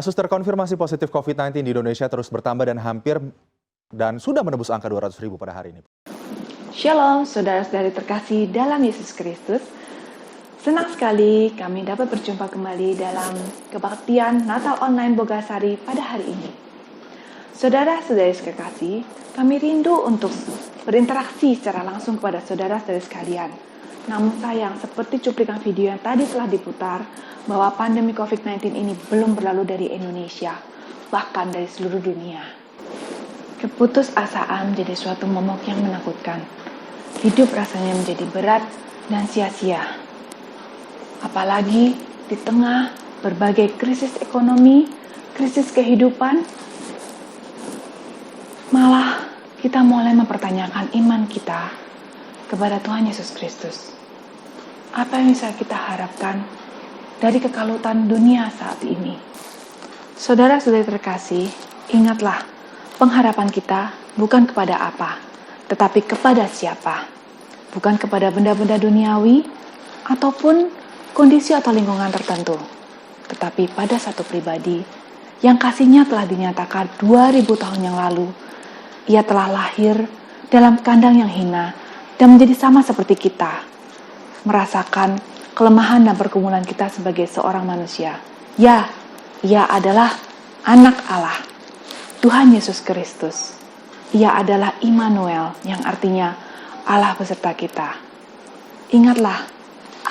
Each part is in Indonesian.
Kasus terkonfirmasi positif COVID-19 di Indonesia terus bertambah dan sudah menembus angka 200.000 pada hari ini. Shalom, saudara-saudari terkasih dalam Yesus Kristus. Senang sekali kami dapat berjumpa kembali dalam kebaktian Natal Online Bogasari pada hari ini. Saudara-saudari terkasih, kami rindu untuk berinteraksi secara langsung kepada saudara-saudari sekalian. Namun sayang, seperti cuplikan video yang tadi telah diputar, bahwa pandemi COVID-19 ini belum berlalu dari Indonesia, bahkan dari seluruh dunia. Keputusasaan menjadi suatu momok yang menakutkan. Hidup rasanya menjadi berat dan sia-sia. Apalagi di tengah berbagai krisis ekonomi, krisis kehidupan, malah kita mulai mempertanyakan iman kita kepada Tuhan Yesus Kristus. Apa yang bisa kita harapkan dari kekalutan dunia saat ini? Saudara-saudari terkasih, ingatlah, pengharapan kita bukan kepada apa, tetapi kepada siapa. Bukan kepada benda-benda duniawi, ataupun kondisi atau lingkungan tertentu. Tetapi pada satu pribadi, yang kasihnya telah dinyatakan 2000 tahun yang lalu. Ia telah lahir dalam kandang yang hina, dan menjadi sama seperti kita. Merasakan kelemahan dan pergumulan kita sebagai seorang manusia. Ya, ia adalah anak Allah. Tuhan Yesus Kristus. Ia adalah Immanuel, yang artinya Allah beserta kita. Ingatlah,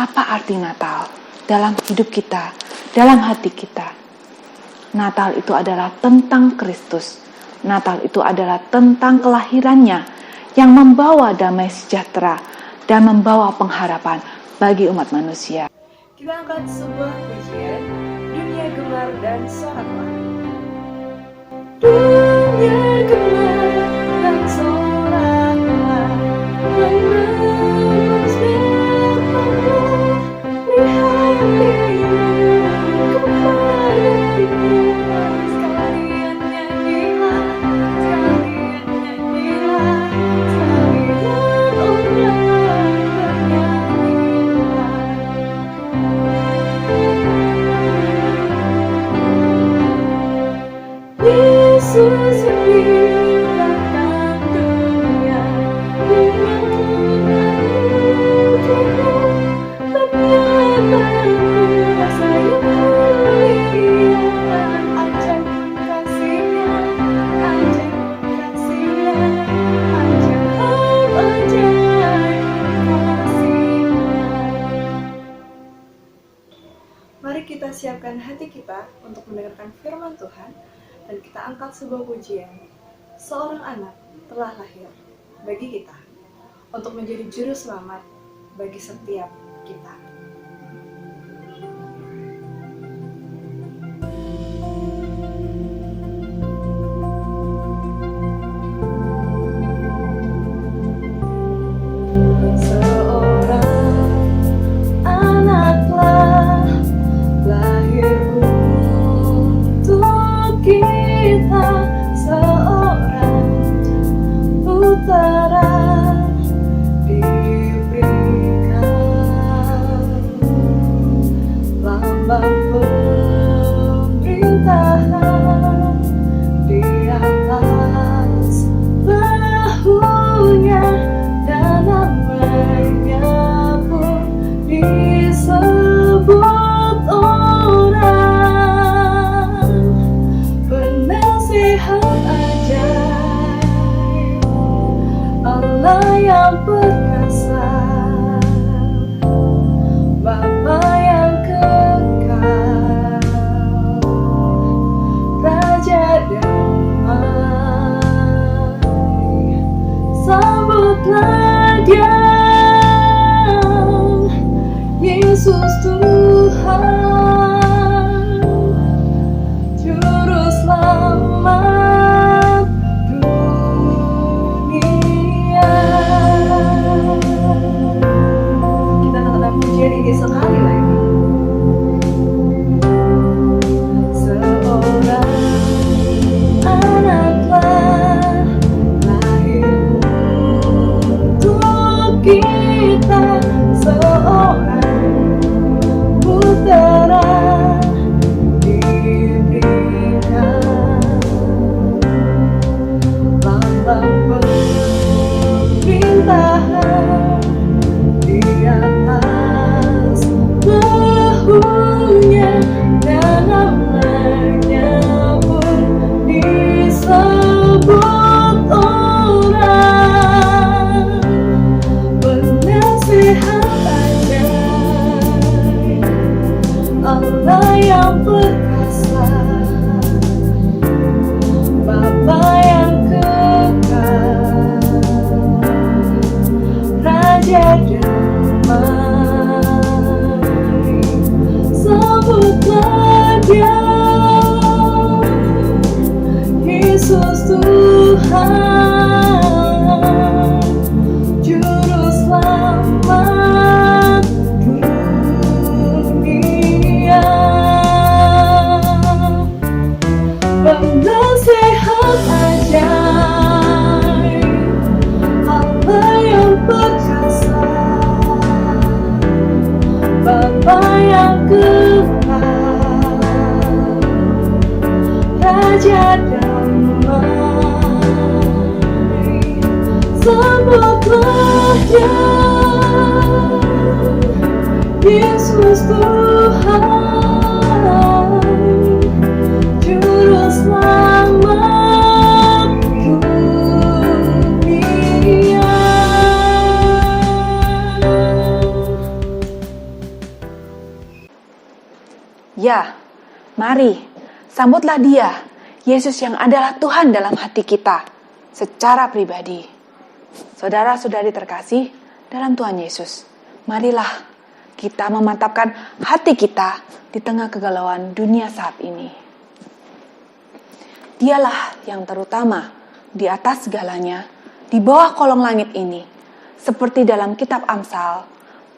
apa arti Natal dalam hidup kita, dalam hati kita. Natal itu adalah tentang Kristus. Natal itu adalah tentang kelahirannya yang membawa damai sejahtera dan membawa pengharapan bagi umat manusia. Kita angkat sebuah pujian, dunia gemar dan soraklah. Dunia gemar dan soraklah, menembus bentangmu, lihat dirimu kepadamu. Sekalian nyanyilah, sekalian nyanyilah, sekalian orang bernyanyilah. Yesus yang diberikan dunia dengan anugerahmu, ternyata kuasa yang mulia dan ajaib kasih-Nya, ajaib kasih-Nya, ajaib kasih-Nya. Mari kita siapkan hati kita untuk mendengarkan firman Tuhan, dan kita angkat sebuah pujian. Seorang anak telah lahir bagi kita, untuk menjadi juru selamat bagi setiap kita. Seorang anak telah lahir untuk kita, seorang putera diberikan, lambang pemerintahan di atas bahunya, dan namanya pun disebut orang penasihat ajaib, Allah yang perkasa, Bapa yang kekal, Raja damai. Sambutlah Dia, Yesus Tuhan, Juru Selamat dunia. Kita tetap pujian ini sekali lagi. Seorang anak telah lahir untuk kita, seorang putera Yesus Tuhan, Juru Selamat dunia. Penasehat ajaib, Allah yang perkasa, Bapa yang kekal, Raja damai, sembahlah Dia, Yesus Tuhan, Juru Selamat dunia. Ya, mari sambutlah Dia, Yesus yang adalah Tuhan dalam hati kita secara pribadi. Saudara-saudari terkasih dalam Tuhan Yesus, marilah kita memantapkan hati kita di tengah kegalauan dunia saat ini. Dialah yang terutama di atas segalanya, di bawah kolong langit ini, seperti dalam kitab Amsal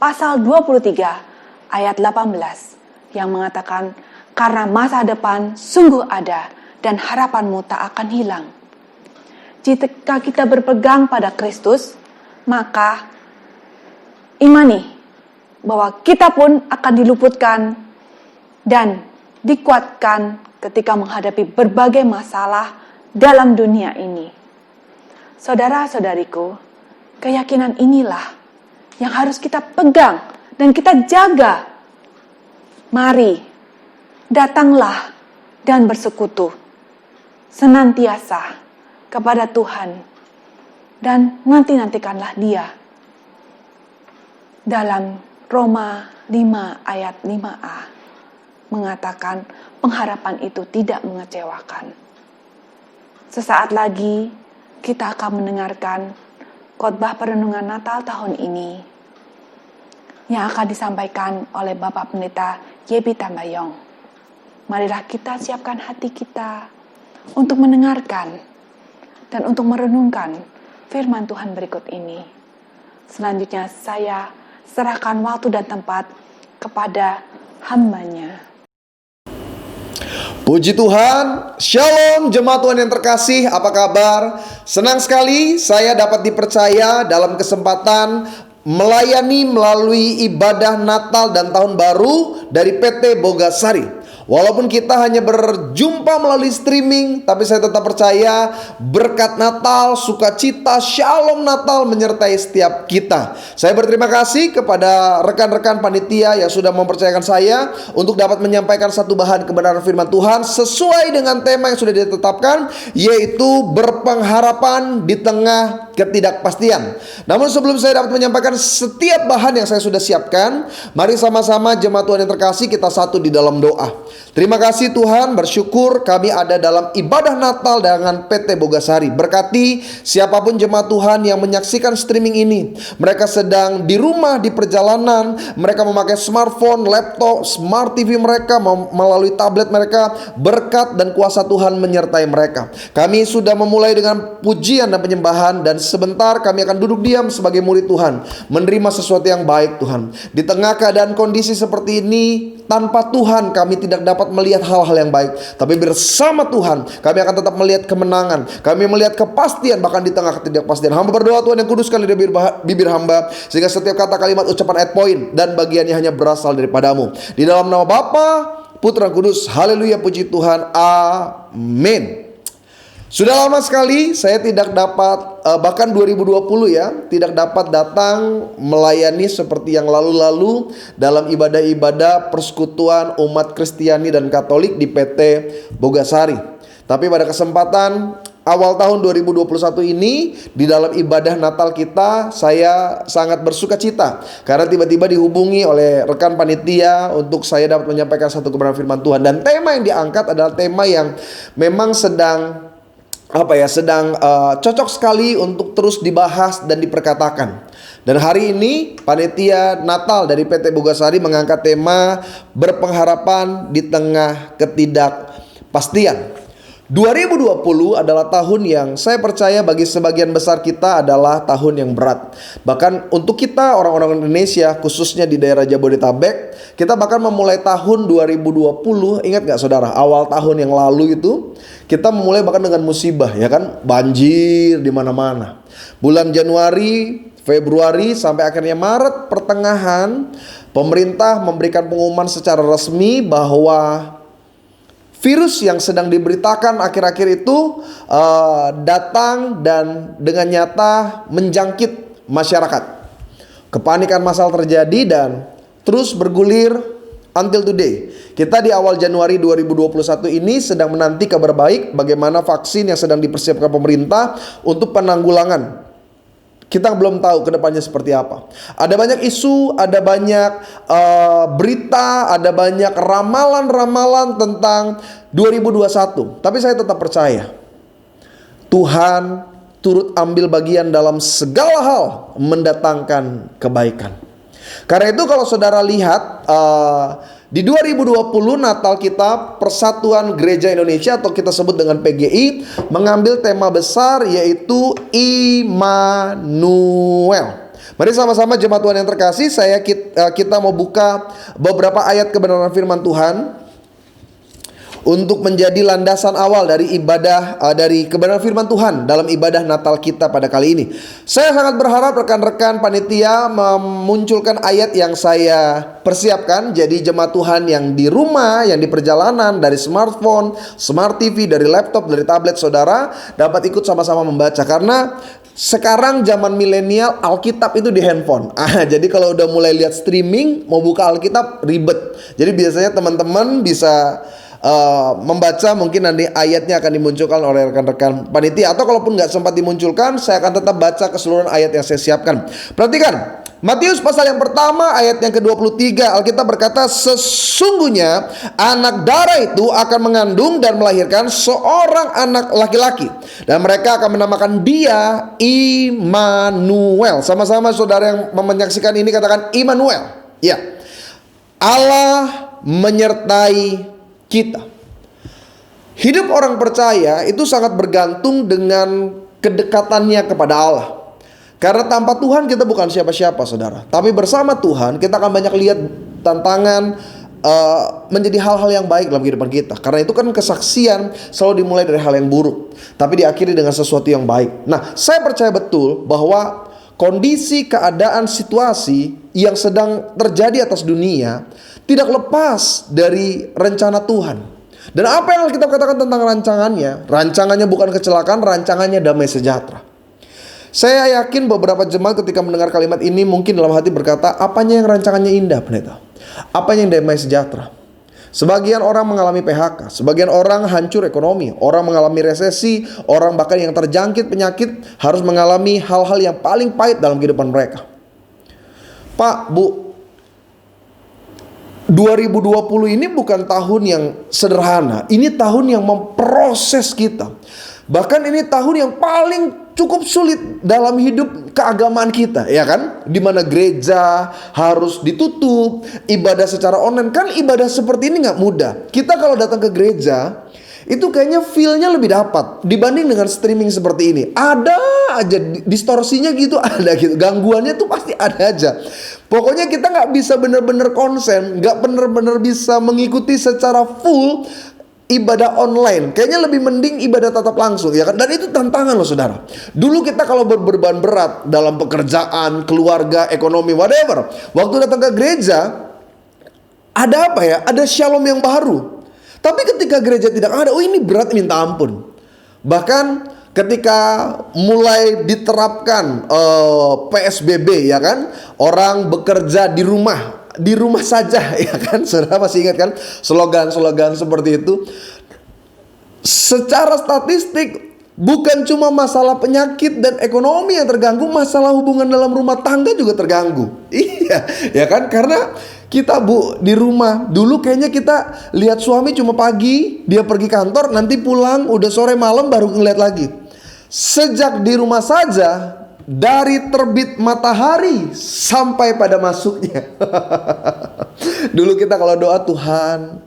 pasal 23 ayat 18 yang mengatakan, karena masa depan sungguh ada dan harapanmu tak akan hilang. Jika kita berpegang pada Kristus, maka imani bahwa kita pun akan diluputkan dan dikuatkan ketika menghadapi berbagai masalah dalam dunia ini. Saudara-saudariku, keyakinan inilah yang harus kita pegang dan kita jaga. Mari, datanglah dan bersekutu senantiasa kepada Tuhan dan nantikanlah Dia. Dalam Roma 5 ayat 5a mengatakan pengharapan itu tidak mengecewakan. Sesaat lagi kita akan mendengarkan khotbah perenungan Natal tahun ini yang akan disampaikan oleh Bapak Pendeta Yebi Tambayong. Marilah kita siapkan hati kita untuk mendengarkan dan untuk merenungkan firman Tuhan berikut ini. Selanjutnya saya serahkan waktu dan tempat kepada hamba-Nya. Puji Tuhan, Shalom jemaat Tuhan yang terkasih, apa kabar? Senang sekali saya dapat dipercaya dalam kesempatan melayani melalui ibadah Natal dan Tahun Baru dari PT Bogasari. Walaupun kita hanya berjumpa melalui streaming, tapi saya tetap percaya berkat Natal, sukacita, shalom Natal menyertai setiap kita. Saya berterima kasih kepada rekan-rekan panitia yang sudah mempercayakan saya untuk dapat menyampaikan satu bahan kebenaran firman Tuhan sesuai dengan tema yang sudah ditetapkan, yaitu berpengharapan di tengah ketidakpastian. Namun sebelum saya dapat menyampaikan setiap bahan yang saya sudah siapkan, mari sama-sama jemaat Tuhan yang terkasih kita satu di dalam doa. Terima kasih Tuhan, bersyukur kami ada dalam ibadah Natal dengan PT Bogasari. Berkati siapapun jemaat Tuhan yang menyaksikan streaming ini. Mereka sedang di rumah, di perjalanan, mereka memakai smartphone, laptop, smart TV mereka, melalui tablet mereka. Berkat dan kuasa Tuhan menyertai mereka. Kami sudah memulai dengan pujian dan penyembahan, dan sebentar kami akan duduk diam sebagai murid Tuhan, menerima sesuatu yang baik Tuhan. Di tengah keadaan kondisi seperti ini, tanpa Tuhan kami tidak dapat melihat hal-hal yang baik. Tapi bersama Tuhan kami akan tetap melihat kemenangan. Kami melihat kepastian bahkan di tengah ketidakpastian. Hamba berdoa Tuhan yang kuduskan dari bibir hamba, sehingga setiap kata kalimat ucapan ayat poin dan bagiannya hanya berasal daripadamu. Di dalam nama Bapa, Putra, Kudus. Haleluya, puji Tuhan. Amin. Sudah lama sekali saya tidak dapat, bahkan 2020 ya, tidak dapat datang melayani seperti yang lalu-lalu dalam ibadah-ibadah persekutuan umat Kristiani dan Katolik di PT Bogasari. Tapi pada kesempatan awal tahun 2021 ini, di dalam ibadah Natal kita, saya sangat bersuka cita karena tiba-tiba dihubungi oleh rekan panitia untuk saya dapat menyampaikan satu kebenaran firman Tuhan. Dan tema yang diangkat adalah tema yang memang sedang cocok sekali untuk terus dibahas dan diperkatakan. Dan hari ini panitia Natal dari PT Bogasari mengangkat tema berpengharapan di tengah ketidakpastian. 2020 adalah tahun yang saya percaya bagi sebagian besar kita adalah tahun yang berat. Bahkan untuk kita orang-orang Indonesia, khususnya di daerah Jabodetabek, kita bahkan memulai tahun 2020, ingat gak saudara, awal tahun yang lalu itu kita memulai bahkan dengan musibah, ya kan, banjir di mana-mana. Bulan Januari, Februari sampai akhirnya Maret pertengahan, pemerintah memberikan pengumuman secara resmi bahwa virus yang sedang diberitakan akhir-akhir itu datang dan dengan nyata menjangkit masyarakat. Kepanikan massal terjadi dan terus bergulir until today. Kita di awal Januari 2021 ini sedang menanti kabar baik bagaimana vaksin yang sedang dipersiapkan pemerintah untuk penanggulangan. Kita belum tahu kedepannya seperti apa. Ada banyak isu, ada banyak berita, ada banyak ramalan-ramalan tentang 2021. Tapi saya tetap percaya Tuhan turut ambil bagian dalam segala hal mendatangkan kebaikan. Karena itu kalau saudara lihat di 2020 Natal kita, Persatuan Gereja Indonesia atau kita sebut dengan PGI mengambil tema besar yaitu Immanuel. Mari sama-sama jemaat Tuhan yang terkasih, kita mau buka beberapa ayat kebenaran firman Tuhan untuk menjadi landasan awal dari ibadah dari kebenaran firman Tuhan dalam ibadah Natal kita pada kali ini. Saya sangat berharap rekan-rekan panitia memunculkan ayat yang saya persiapkan. Jadi jemaat Tuhan yang di rumah, yang di perjalanan, dari smartphone, smart TV, dari laptop, dari tablet saudara dapat ikut sama-sama membaca. Karena sekarang zaman milenial Alkitab itu di handphone. Jadi kalau udah mulai lihat streaming mau buka Alkitab ribet. Jadi biasanya teman-teman bisa membaca, mungkin nanti ayatnya akan dimunculkan oleh rekan-rekan panitia, atau kalaupun nggak sempat dimunculkan, saya akan tetap baca keseluruhan ayat yang saya siapkan. Perhatikan Matius pasal yang pertama ayat yang ke-23. Alkitab berkata, sesungguhnya anak darah itu akan mengandung dan melahirkan seorang anak laki-laki, dan mereka akan menamakan dia Immanuel. Sama-sama saudara yang menyaksikan ini katakan Immanuel. Ya, Allah menyertai kita. Hidup orang percaya itu sangat bergantung dengan kedekatannya kepada Allah. Karena tanpa Tuhan kita bukan siapa-siapa saudara. Tapi bersama Tuhan kita akan banyak lihat tantangan menjadi hal-hal yang baik dalam kehidupan kita. Karena itu kan kesaksian selalu dimulai dari hal yang buruk, tapi diakhiri dengan sesuatu yang baik. Nah, saya percaya betul bahwa kondisi, keadaan, situasi yang sedang terjadi atas dunia tidak lepas dari rencana Tuhan. Dan apa yang kita katakan tentang rancangannya? Rancangannya bukan kecelakaan, rancangannya damai sejahtera. Saya yakin beberapa jemaat ketika mendengar kalimat ini mungkin dalam hati berkata, apanya yang rancangannya indah, pendeta? Apanya yang damai sejahtera? Sebagian orang mengalami PHK, sebagian orang hancur ekonomi, orang mengalami resesi, orang bahkan yang terjangkit penyakit harus mengalami hal-hal yang paling pahit dalam kehidupan mereka. Pak, Bu, 2020 ini bukan tahun yang sederhana. Ini tahun yang memproses kita. Bahkan ini tahun yang paling cukup sulit dalam hidup keagamaan kita, ya kan? Di mana gereja harus ditutup, ibadah secara online. Kan ibadah seperti ini nggak mudah. Kita kalau datang ke gereja itu kayaknya feel-nya lebih dapat dibanding dengan streaming seperti ini. Ada aja distorsinya gitu, ada gitu. Gangguannya tuh pasti ada aja. Pokoknya kita nggak bisa benar-benar konsen, nggak benar-benar bisa mengikuti secara full ibadah online. Kayaknya lebih mending ibadah tatap langsung, ya kan? Dan itu tantangan loh saudara. Dulu kita kalau berbeban berat dalam pekerjaan, keluarga, ekonomi, whatever, waktu datang ke gereja ada apa ya? Ada shalom yang baru. Tapi ketika gereja tidak ada, oh ini berat minta ampun. Bahkan ketika mulai diterapkan PSBB, ya kan, orang bekerja di rumah saja, ya kan, saudara masih ingat kan slogan-slogan seperti itu. Secara statistik bukan cuma masalah penyakit dan ekonomi yang terganggu, masalah hubungan dalam rumah tangga juga terganggu. Iya, ya kan, karena kita Bu di rumah dulu kayaknya kita lihat suami cuma pagi dia pergi kantor, nanti pulang udah sore malam baru ngeliat lagi. Sejak di rumah saja, dari terbit matahari sampai pada masuknya. Dulu kita kalau doa, Tuhan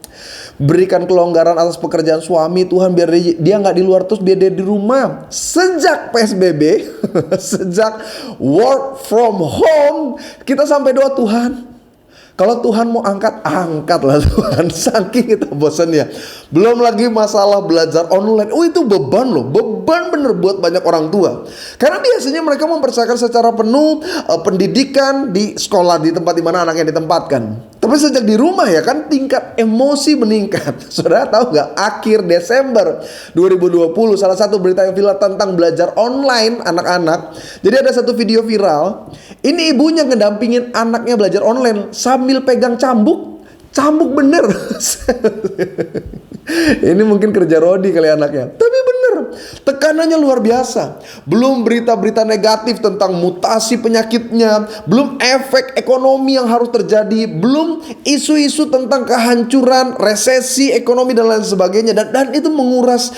Berikan kelonggaran atas pekerjaan suami Tuhan, biar dia nggak di luar terus, biar dia di rumah. Sejak PSBB, sejak work from home, kita sampai doa, Tuhan, kalau Tuhan mau angkat, angkatlah Tuhan. Saking kita bosannya. Belum lagi masalah belajar online. Oh, itu beban loh. Beban bener buat banyak orang tua. Karena biasanya mereka mempercayakan secara penuh pendidikan di sekolah, di tempat di mana anaknya ditempatkan. Tapi sejak di rumah ya kan, tingkat emosi meningkat. Saudara tahu nggak? Akhir Desember 2020, salah satu berita yang viral tentang belajar online anak-anak. Jadi ada satu video viral. Ini ibunya ngedampingin anaknya belajar online sambil pegang cambuk. Cambuk bener. Ini mungkin kerja Rodi kali anaknya. Tapi bener, tekanannya luar biasa. Belum berita-berita negatif tentang mutasi penyakitnya, belum efek ekonomi yang harus terjadi, belum isu-isu tentang kehancuran, resesi ekonomi dan lain sebagainya. Dan itu menguras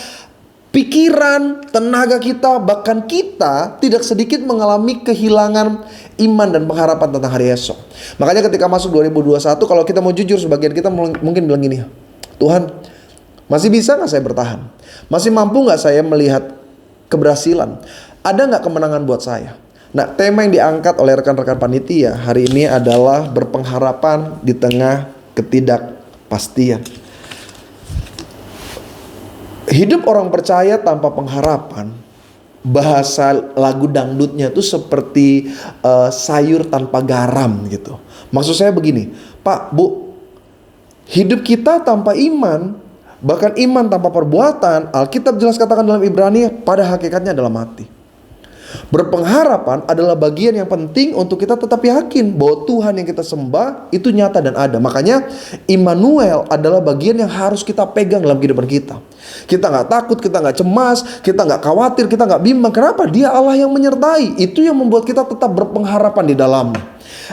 pikiran, tenaga kita, bahkan kita tidak sedikit mengalami kehilangan iman dan pengharapan tentang hari esok. Makanya ketika masuk 2021, kalau kita mau jujur, sebagian kita mungkin bilang gini, Tuhan, masih bisa gak saya bertahan? Masih mampu gak saya melihat keberhasilan? Ada gak kemenangan buat saya? Nah, tema yang diangkat oleh rekan-rekan panitia hari ini adalah berpengharapan di tengah ketidakpastian. Hidup orang percaya tanpa pengharapan, bahasa lagu dangdutnya itu seperti sayur tanpa garam gitu. Maksud saya begini, Pak, Bu, hidup kita tanpa iman, bahkan iman tanpa perbuatan, Alkitab jelas katakan dalam Ibrani, pada hakikatnya adalah mati. Berpengharapan adalah bagian yang penting untuk kita tetap yakin bahwa Tuhan yang kita sembah itu nyata dan ada. Makanya Immanuel adalah bagian yang harus kita pegang dalam kehidupan kita. Kita gak takut, kita gak cemas, kita gak khawatir, kita gak bimbang. Kenapa? Dia Allah yang menyertai. Itu yang membuat kita tetap berpengharapan di dalamnya.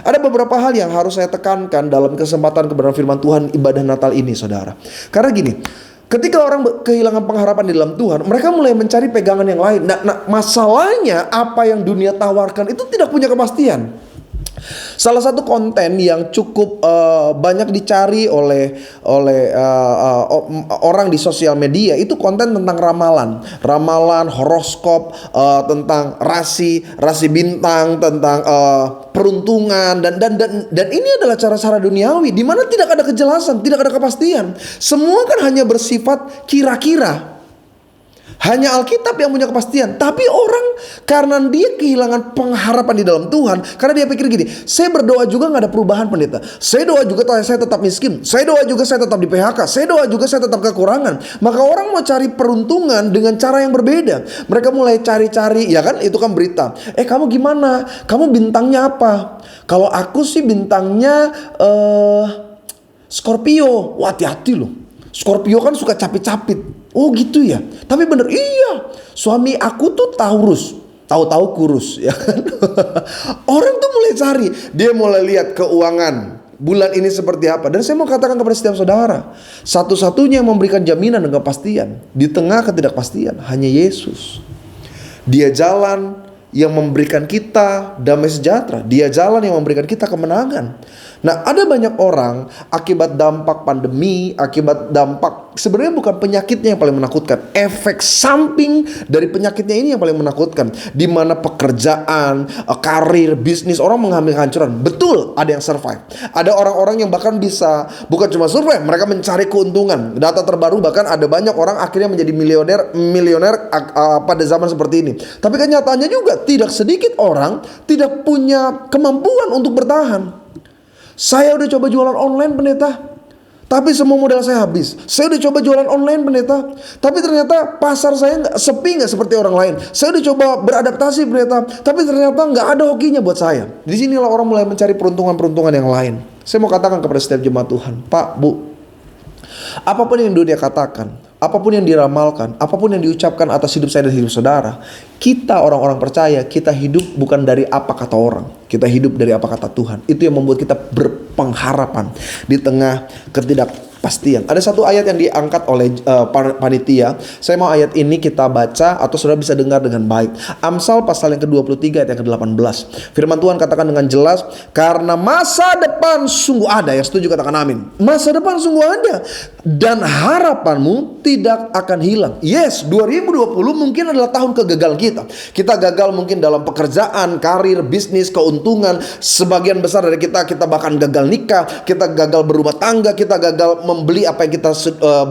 Ada beberapa hal yang harus saya tekankan dalam kesempatan kebenaran firman Tuhan ibadah Natal ini, saudara. Karena gini, ketika orang kehilangan pengharapan di dalam Tuhan, mereka mulai mencari pegangan yang lain. Nah, masalahnya apa yang dunia tawarkan itu tidak punya kepastian. Salah satu konten yang cukup banyak dicari oleh orang di sosial media itu konten tentang ramalan, horoskop, tentang rasi bintang, tentang peruntungan dan ini adalah cara-cara duniawi di mana tidak ada kejelasan, tidak ada kepastian. Semua kan hanya bersifat kira-kira. Hanya Alkitab yang punya kepastian. Tapi orang karena dia kehilangan pengharapan di dalam Tuhan, karena dia pikir gini, saya berdoa juga gak ada perubahan pendeta, saya doa juga saya tetap miskin, saya doa juga saya tetap di PHK, saya doa juga saya tetap kekurangan. Maka orang mau cari peruntungan dengan cara yang berbeda. Mereka mulai cari-cari, ya kan, itu kan berita. Kamu gimana? Kamu bintangnya apa? Kalau aku sih bintangnya Scorpio. Wah, hati-hati loh, Scorpio kan suka capit-capit. Oh gitu ya. Tapi bener, iya. Suami aku tuh Taurus. Tahu-tahu kurus, ya kan? Orang tuh mulai cari. Dia mulai lihat keuangan bulan ini seperti apa. Dan saya mau katakan kepada setiap saudara, satu-satunya yang memberikan jaminan dan kepastian di tengah ketidakpastian hanya Yesus. Dia jalan yang memberikan kita damai sejahtera. Dia jalan yang memberikan kita kemenangan. Nah, ada banyak orang akibat dampak pandemi, akibat dampak, sebenarnya bukan penyakitnya yang paling menakutkan, efek samping dari penyakitnya ini yang paling menakutkan. Di mana pekerjaan, karir, bisnis orang mengalami kehancuran. Betul, ada yang survive. Ada orang-orang yang bahkan bisa bukan cuma survive, mereka mencari keuntungan. Data terbaru bahkan ada banyak orang akhirnya menjadi milioner pada zaman seperti ini. Tapi kenyataannya juga tidak sedikit orang tidak punya kemampuan untuk bertahan. Saya udah coba jualan online, pendeta, tapi semua modal saya habis. Saya udah coba jualan online, pendeta, tapi ternyata pasar saya sepi nggak seperti orang lain. Saya udah coba beradaptasi, pendeta, tapi ternyata nggak ada hokinya buat saya. Disinilah orang mulai mencari peruntungan-peruntungan yang lain. Saya mau katakan kepada setiap jemaat Tuhan, Pak, Bu, apapun yang dunia katakan, apapun yang diramalkan, apapun yang diucapkan atas hidup saya dan hidup saudara, kita orang-orang percaya, kita hidup bukan dari apa kata orang, kita hidup dari apa kata Tuhan. Itu yang membuat kita berpengharapan di tengah ketidakpastian ketidakpastian. Ada satu ayat yang diangkat oleh panitia. Saya mau ayat ini kita baca atau saudara bisa dengar dengan baik. Amsal pasal yang ke-23 ayat yang ke-18. Firman Tuhan katakan dengan jelas, karena masa depan sungguh ada. Yang setuju katakan amin. Masa depan sungguh ada dan harapanmu tidak akan hilang. Yes, 2020 mungkin adalah tahun kegagalan kita. Kita gagal mungkin dalam pekerjaan, karir, bisnis, keuntungan. Sebagian besar dari kita bahkan gagal nikah, kita gagal berumah tangga, kita gagal membeli apa yang kita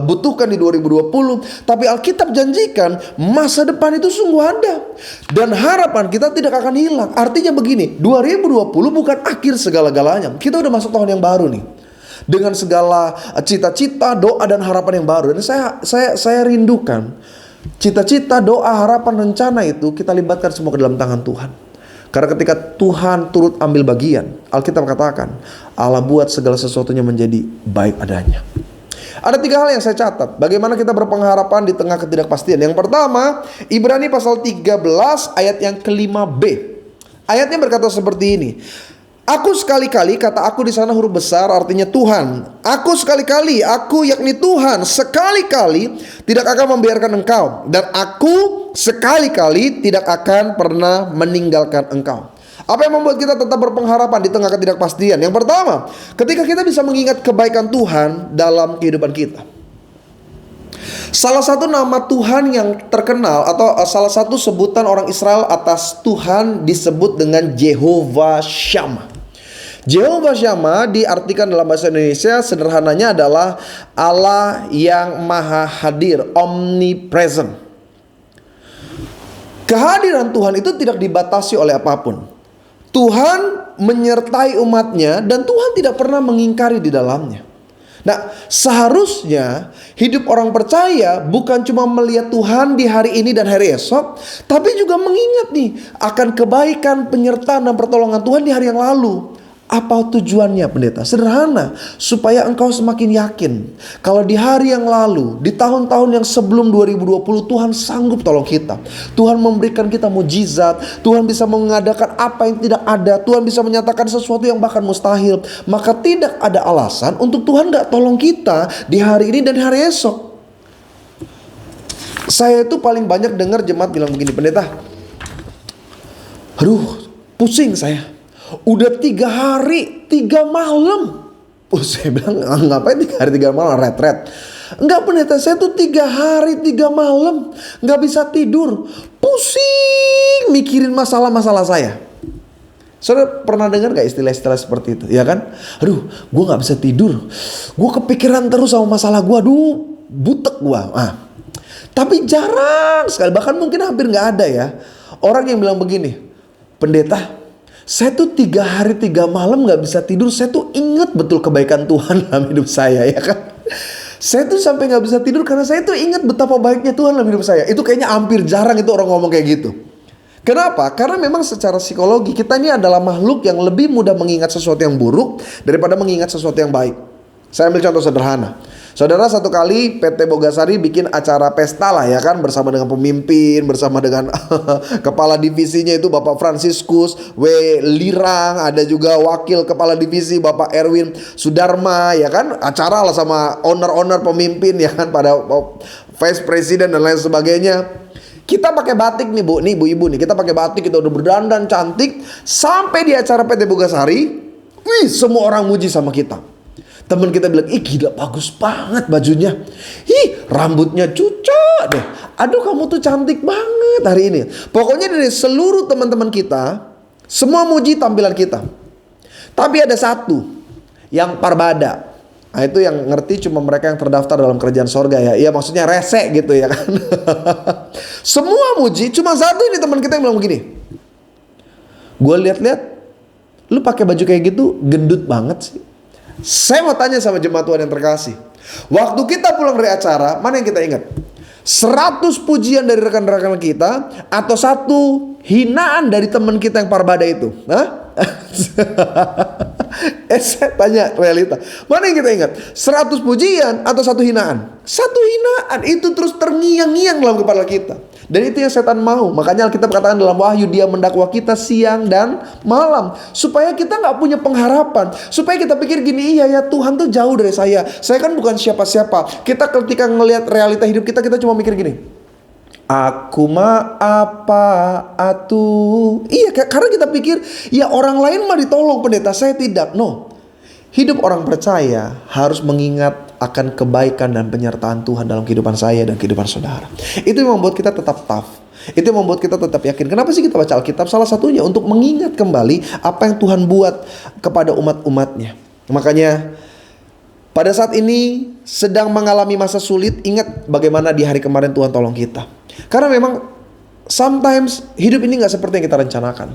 butuhkan di 2020. Tapi Alkitab janjikan masa depan itu sungguh ada dan harapan kita tidak akan hilang. Artinya begini, 2020 bukan akhir segala-galanya. Kita udah masuk tahun yang baru nih, dengan segala cita-cita, doa dan harapan yang baru. Dan saya rindukan cita-cita, doa, harapan, rencana itu kita libatkan semua ke dalam tangan Tuhan. Karena ketika Tuhan turut ambil bagian, Alkitab katakan Allah buat segala sesuatunya menjadi baik adanya. Ada 3 hal yang saya catat bagaimana kita berpengharapan di tengah ketidakpastian. Yang pertama, Ibrani pasal 13 ayat yang ke-5b. Ayatnya berkata seperti ini. Aku sekali-kali, kata aku di sana huruf besar artinya Tuhan. Aku sekali-kali, aku yakni Tuhan, sekali-kali tidak akan membiarkan engkau. Dan aku sekali-kali tidak akan pernah meninggalkan engkau. Apa yang membuat kita tetap berpengharapan di tengah ketidakpastian? Yang pertama, ketika kita bisa mengingat kebaikan Tuhan dalam kehidupan kita. Salah satu nama Tuhan yang terkenal atau salah satu sebutan orang Israel atas Tuhan disebut dengan Jehovah Shammah. Jehovah Shammah diartikan dalam bahasa Indonesia sederhananya adalah Allah yang maha hadir, omnipresent. Kehadiran Tuhan itu tidak dibatasi oleh apapun. Tuhan menyertai umatnya dan Tuhan tidak pernah mengingkari di dalamnya. Nah, seharusnya hidup orang percaya bukan cuma melihat Tuhan di hari ini dan hari esok, tapi juga mengingat nih akan kebaikan, penyertaan dan pertolongan Tuhan di hari yang lalu. Apa tujuannya pendeta? Sederhana, supaya engkau semakin yakin kalau di hari yang lalu, di tahun-tahun yang sebelum 2020 Tuhan sanggup tolong kita. Tuhan memberikan kita mujizat, Tuhan bisa mengadakan apa yang tidak ada, Tuhan bisa menyatakan sesuatu yang bahkan mustahil. Maka tidak ada alasan untuk Tuhan gak tolong kita di hari ini dan hari esok. Saya itu paling banyak dengar jemaat bilang begini, pendeta, aduh pusing saya. Udah 3 hari 3 malam. Saya bilang ngapain 3 hari 3 malam retret. Enggak pendeta, saya tuh 3 hari 3 malam gak bisa tidur. Pusing mikirin masalah-masalah saya. Saudara pernah dengar gak istilah-istilah seperti itu? Ya kan? Aduh gue gak bisa tidur, gue kepikiran terus sama masalah gue. Aduh butek gue. Tapi jarang sekali, bahkan mungkin hampir gak ada ya orang yang bilang begini, pendeta, saya tuh 3 hari 3 malam gak bisa tidur. Saya tuh ingat betul kebaikan Tuhan dalam hidup saya, ya kan. Saya tuh sampai gak bisa tidur karena saya tuh ingat betapa baiknya Tuhan dalam hidup saya. Itu kayaknya hampir jarang itu orang ngomong kayak gitu. Kenapa? Karena memang secara psikologi kita ini adalah makhluk yang lebih mudah mengingat sesuatu yang buruk daripada mengingat sesuatu yang baik. Saya ambil contoh sederhana. Saudara, satu kali PT Bogasari bikin acara pesta lah ya kan, bersama dengan pemimpin, bersama dengan kepala divisinya itu Bapak Franciscus W. Lirang, ada juga wakil kepala divisi Bapak Erwin Sudarma ya kan, acara lah sama owner-owner pemimpin ya kan, pada vice president dan lain sebagainya. Kita pakai batik nih Bu, nih ibu-ibu nih, kita pakai batik, kita udah berdandan cantik. Sampai di acara PT Bogasari, wih semua orang muji sama kita. Temen kita bilang, ih gila bagus banget bajunya. Ih rambutnya cucok deh. Aduh kamu tuh cantik banget hari ini. Pokoknya dari seluruh teman-teman kita, semua muji tampilan kita. Tapi ada satu yang parbada. Nah itu yang ngerti cuma mereka yang terdaftar dalam kerajaan sorga ya. Iya maksudnya rese gitu ya kan. Semua muji, cuma satu ini teman kita yang bilang begini. Gue lihat-lihat, lu pakai baju kayak gitu gendut banget sih. Saya mau tanya sama jemaat Tuhan yang terkasih, waktu kita pulang dari acara, mana yang kita ingat? 100 pujian dari rekan-rekan kita atau 1 hinaan dari teman kita yang parbada itu? Saya tanya realita. Mana yang kita ingat? 100 pujian atau satu hinaan? Satu hinaan. Itu terus terngiang-ngiang dalam kepala kita. Dan itu yang setan mau. Makanya Alkitab katakan dalam Wahyu, dia mendakwa kita siang dan malam. Supaya kita gak punya pengharapan. Supaya kita pikir gini, iya ya Tuhan tuh jauh dari saya. Saya kan bukan siapa-siapa. Kita ketika ngelihat realita hidup kita, kita cuma mikir gini. Aku mah apa atuh. Iya, karena kita pikir ya orang lain mah ditolong pendeta, saya tidak. No. Hidup orang percaya harus mengingat akan kebaikan dan penyertaan Tuhan dalam kehidupan saya dan kehidupan saudara. Itu yang membuat kita tetap tough. Itu yang membuat kita tetap yakin. Kenapa sih kita baca Alkitab? Salah satunya untuk mengingat kembali apa yang Tuhan buat kepada umat-umatnya. Makanya pada saat ini sedang mengalami masa sulit, ingat bagaimana di hari kemarin Tuhan tolong kita. Karena memang sometimes hidup ini gak seperti yang kita rencanakan.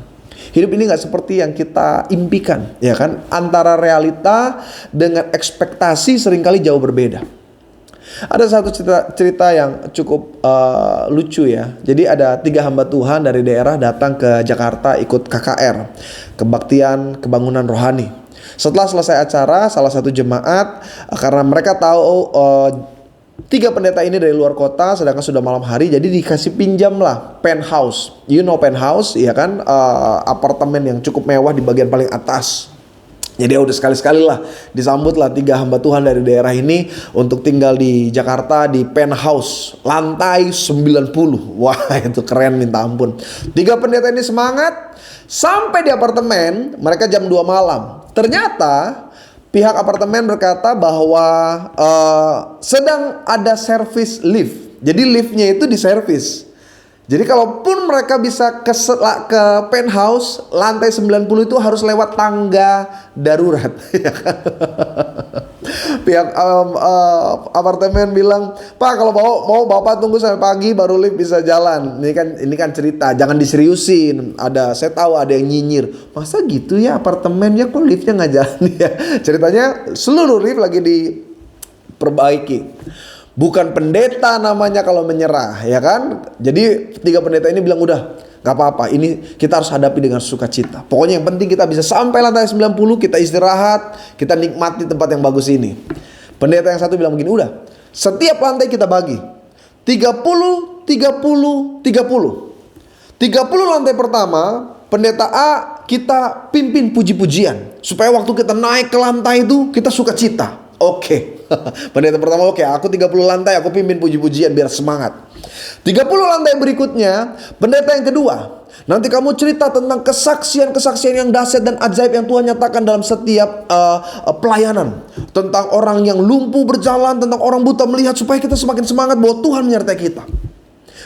Hidup ini gak seperti yang kita impikan, ya kan? Antara realita dengan ekspektasi seringkali jauh berbeda. Ada satu cerita yang cukup lucu ya. Jadi ada 3 hamba Tuhan dari daerah datang ke Jakarta ikut KKR, Kebaktian Kebangunan Rohani. Setelah selesai acara, salah satu jemaat, karena mereka tahu 3 pendeta ini dari luar kota, sedangkan sudah malam hari, jadi dikasih pinjam lah penthouse. You know penthouse, ya kan? Apartemen yang cukup mewah di bagian paling atas. Jadi udah sekali-sekali lah disambut lah 3 hamba Tuhan dari daerah ini untuk tinggal di Jakarta di penthouse lantai 90. Wah, itu keren minta ampun. 3 pendeta ini semangat sampai di apartemen. Mereka jam 2 malam. Ternyata pihak apartemen berkata bahwa sedang ada service lift. Jadi liftnya itu diservis. Jadi kalaupun mereka bisa ke penthouse lantai 90 itu harus lewat tangga darurat. Pihak apartemen bilang, Pak kalau mau Bapak tunggu sampai pagi baru lift bisa jalan. Ini kan cerita, jangan diseriusin. Saya tahu ada yang nyinyir. Masa gitu ya apartemennya kok liftnya nggak jalan ya? Ceritanya seluruh lift lagi diperbaiki. Bukan pendeta namanya kalau menyerah, ya kan? Jadi 3 pendeta ini bilang udah gak apa-apa, ini kita harus hadapi dengan sukacita. Pokoknya yang penting kita bisa sampai lantai 90, kita istirahat, kita nikmati tempat yang bagus ini. Pendeta yang satu bilang begini, udah setiap lantai kita bagi 30, 30, 30. 30 lantai pertama, pendeta A kita pimpin puji-pujian. Supaya waktu kita naik ke lantai itu kita sukacita. Oke. Pendeta pertama oke, aku 30 lantai aku pimpin puji-pujian biar semangat. 30 lantai berikutnya, pendeta yang kedua, nanti kamu cerita tentang kesaksian-kesaksian yang dahsyat dan ajaib yang Tuhan nyatakan dalam setiap pelayanan. Tentang orang yang lumpuh berjalan, tentang orang buta melihat, supaya kita semakin semangat bahwa Tuhan menyertai kita.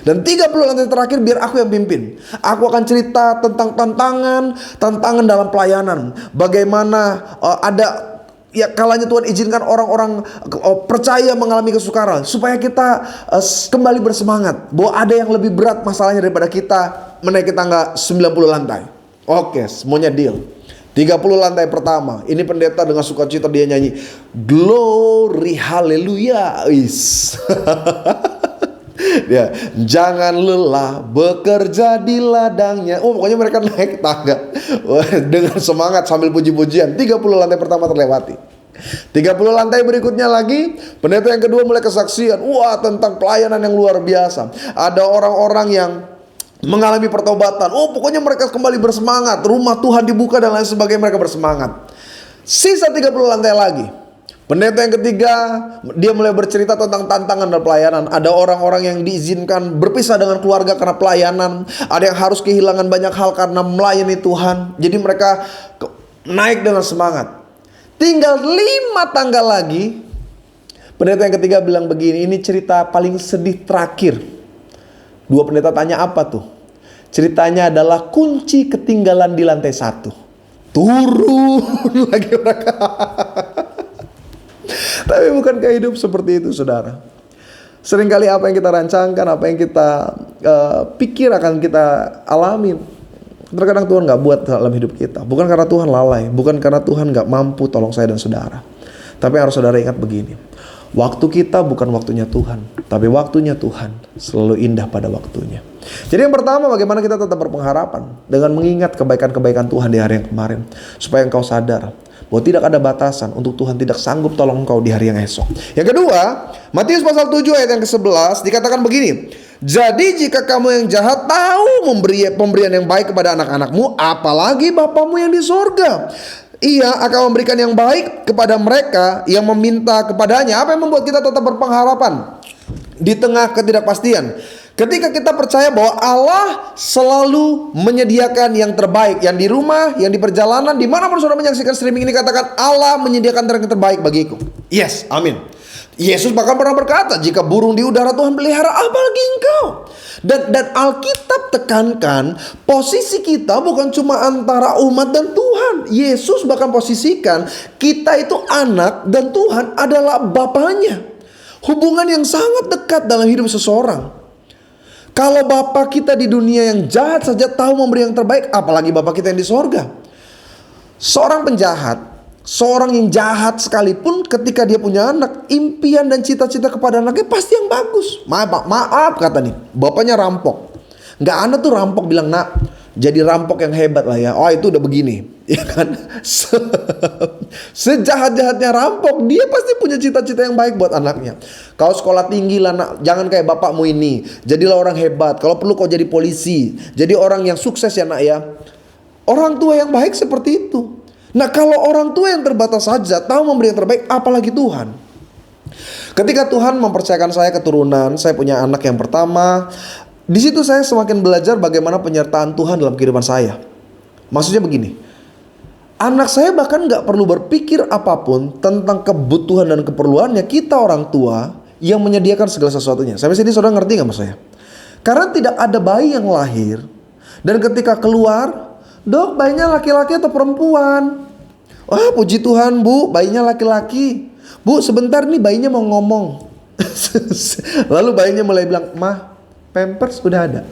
Dan 30 lantai terakhir biar aku yang pimpin. Aku akan cerita tentang tantangan dalam pelayanan. Bagaimana ada ya kalanya Tuhan izinkan orang-orang percaya mengalami kesukaran supaya kita kembali bersemangat bahwa ada yang lebih berat masalahnya daripada kita menaiki tangga 90 lantai. Oke, semuanya deal. 30 lantai pertama, ini pendeta dengan sukacita dia nyanyi Glory Haleluya. Ya, jangan lelah bekerja di ladangnya. Pokoknya mereka naik tangga dengan semangat sambil puji-pujian. 30 lantai pertama terlewati. 30 lantai berikutnya lagi, pendeta yang kedua mulai kesaksian. Wah, tentang pelayanan yang luar biasa. Ada orang-orang yang mengalami pertobatan. Pokoknya mereka kembali bersemangat. Rumah Tuhan dibuka dan lain sebagainya, mereka bersemangat. Sisa 30 lantai lagi. Pendeta yang ketiga, dia mulai bercerita tentang tantangan dalam pelayanan. Ada orang-orang yang diizinkan berpisah dengan keluarga karena pelayanan. Ada yang harus kehilangan banyak hal karena melayani Tuhan. Jadi mereka naik dengan semangat. Tinggal 5 tangga lagi. Pendeta yang ketiga bilang begini, ini cerita paling sedih terakhir. 2 pendeta tanya apa tuh? Ceritanya adalah kunci ketinggalan di lantai 1. Turun lagi mereka. Tapi bukankah hidup seperti itu, saudara? Seringkali apa yang kita rancangkan, apa yang kita pikir akan kita alami, terkadang Tuhan gak buat dalam hidup kita. Bukan karena Tuhan lalai, bukan karena Tuhan gak mampu tolong saya dan saudara. Tapi harus saudara ingat begini, waktu kita bukan waktunya Tuhan, tapi waktunya Tuhan selalu indah pada waktunya. Jadi yang pertama, bagaimana kita tetap berpengharapan dengan mengingat kebaikan-kebaikan Tuhan di hari yang kemarin, supaya engkau sadar bahwa tidak ada batasan untuk Tuhan tidak sanggup tolong engkau di hari yang esok. Yang kedua, Matius pasal 7 ayat yang ke-11 dikatakan begini. Jadi jika kamu yang jahat tahu memberi pemberian yang baik kepada anak-anakmu, apalagi Bapamu yang di sorga. Ia akan memberikan yang baik kepada mereka yang meminta kepadanya. Apa yang membuat kita tetap berpengharapan di tengah ketidakpastian? Ketika kita percaya bahwa Allah selalu menyediakan yang terbaik, yang di rumah, yang di perjalanan, dimanapun saudara menyaksikan streaming ini, katakan Allah menyediakan yang terbaik bagiku. Yes, amin. Yesus bahkan pernah berkata, jika burung di udara Tuhan pelihara, apalagi engkau. Dan Alkitab tekankan, posisi kita bukan cuma antara umat dan Tuhan. Yesus bahkan posisikan kita itu anak dan Tuhan adalah Bapaknya. Hubungan yang sangat dekat dalam hidup seseorang. Kalau Bapa kita di dunia yang jahat saja tahu memberi yang terbaik, apalagi Bapa kita yang di sorga. Seorang penjahat, seorang yang jahat sekalipun ketika dia punya anak, impian dan cita-cita kepada anaknya pasti yang bagus. Maaf kata nih, bapaknya rampok. Nggak, anak tuh rampok bilang, nak, jadi rampok yang hebat lah ya. Oh itu udah begini, ya kan? Sejahat-jahatnya rampok, dia pasti punya cita-cita yang baik buat anaknya. Kau sekolah tinggi lah nak, jangan kayak bapakmu ini. Jadilah orang hebat, kalau perlu kau jadi polisi. Jadi orang yang sukses ya nak ya. Orang tua yang baik seperti itu. Nah kalau orang tua yang terbatas saja tahu memberi yang terbaik, apalagi Tuhan. Ketika Tuhan mempercayakan saya keturunan, saya punya anak yang pertama. Di situ saya semakin belajar bagaimana penyertaan Tuhan dalam kehidupan saya. Maksudnya begini, anak saya bahkan gak perlu berpikir apapun tentang kebutuhan dan keperluannya. Kita orang tua yang menyediakan segala sesuatunya. Sampai sini saudara ngerti gak maksud saya? Karena tidak ada bayi yang lahir dan ketika keluar, dok bayinya laki-laki atau perempuan? Wah puji Tuhan bu, bayinya laki-laki. Bu sebentar nih bayinya mau ngomong. Lalu bayinya mulai bilang, mah Pampers udah ada.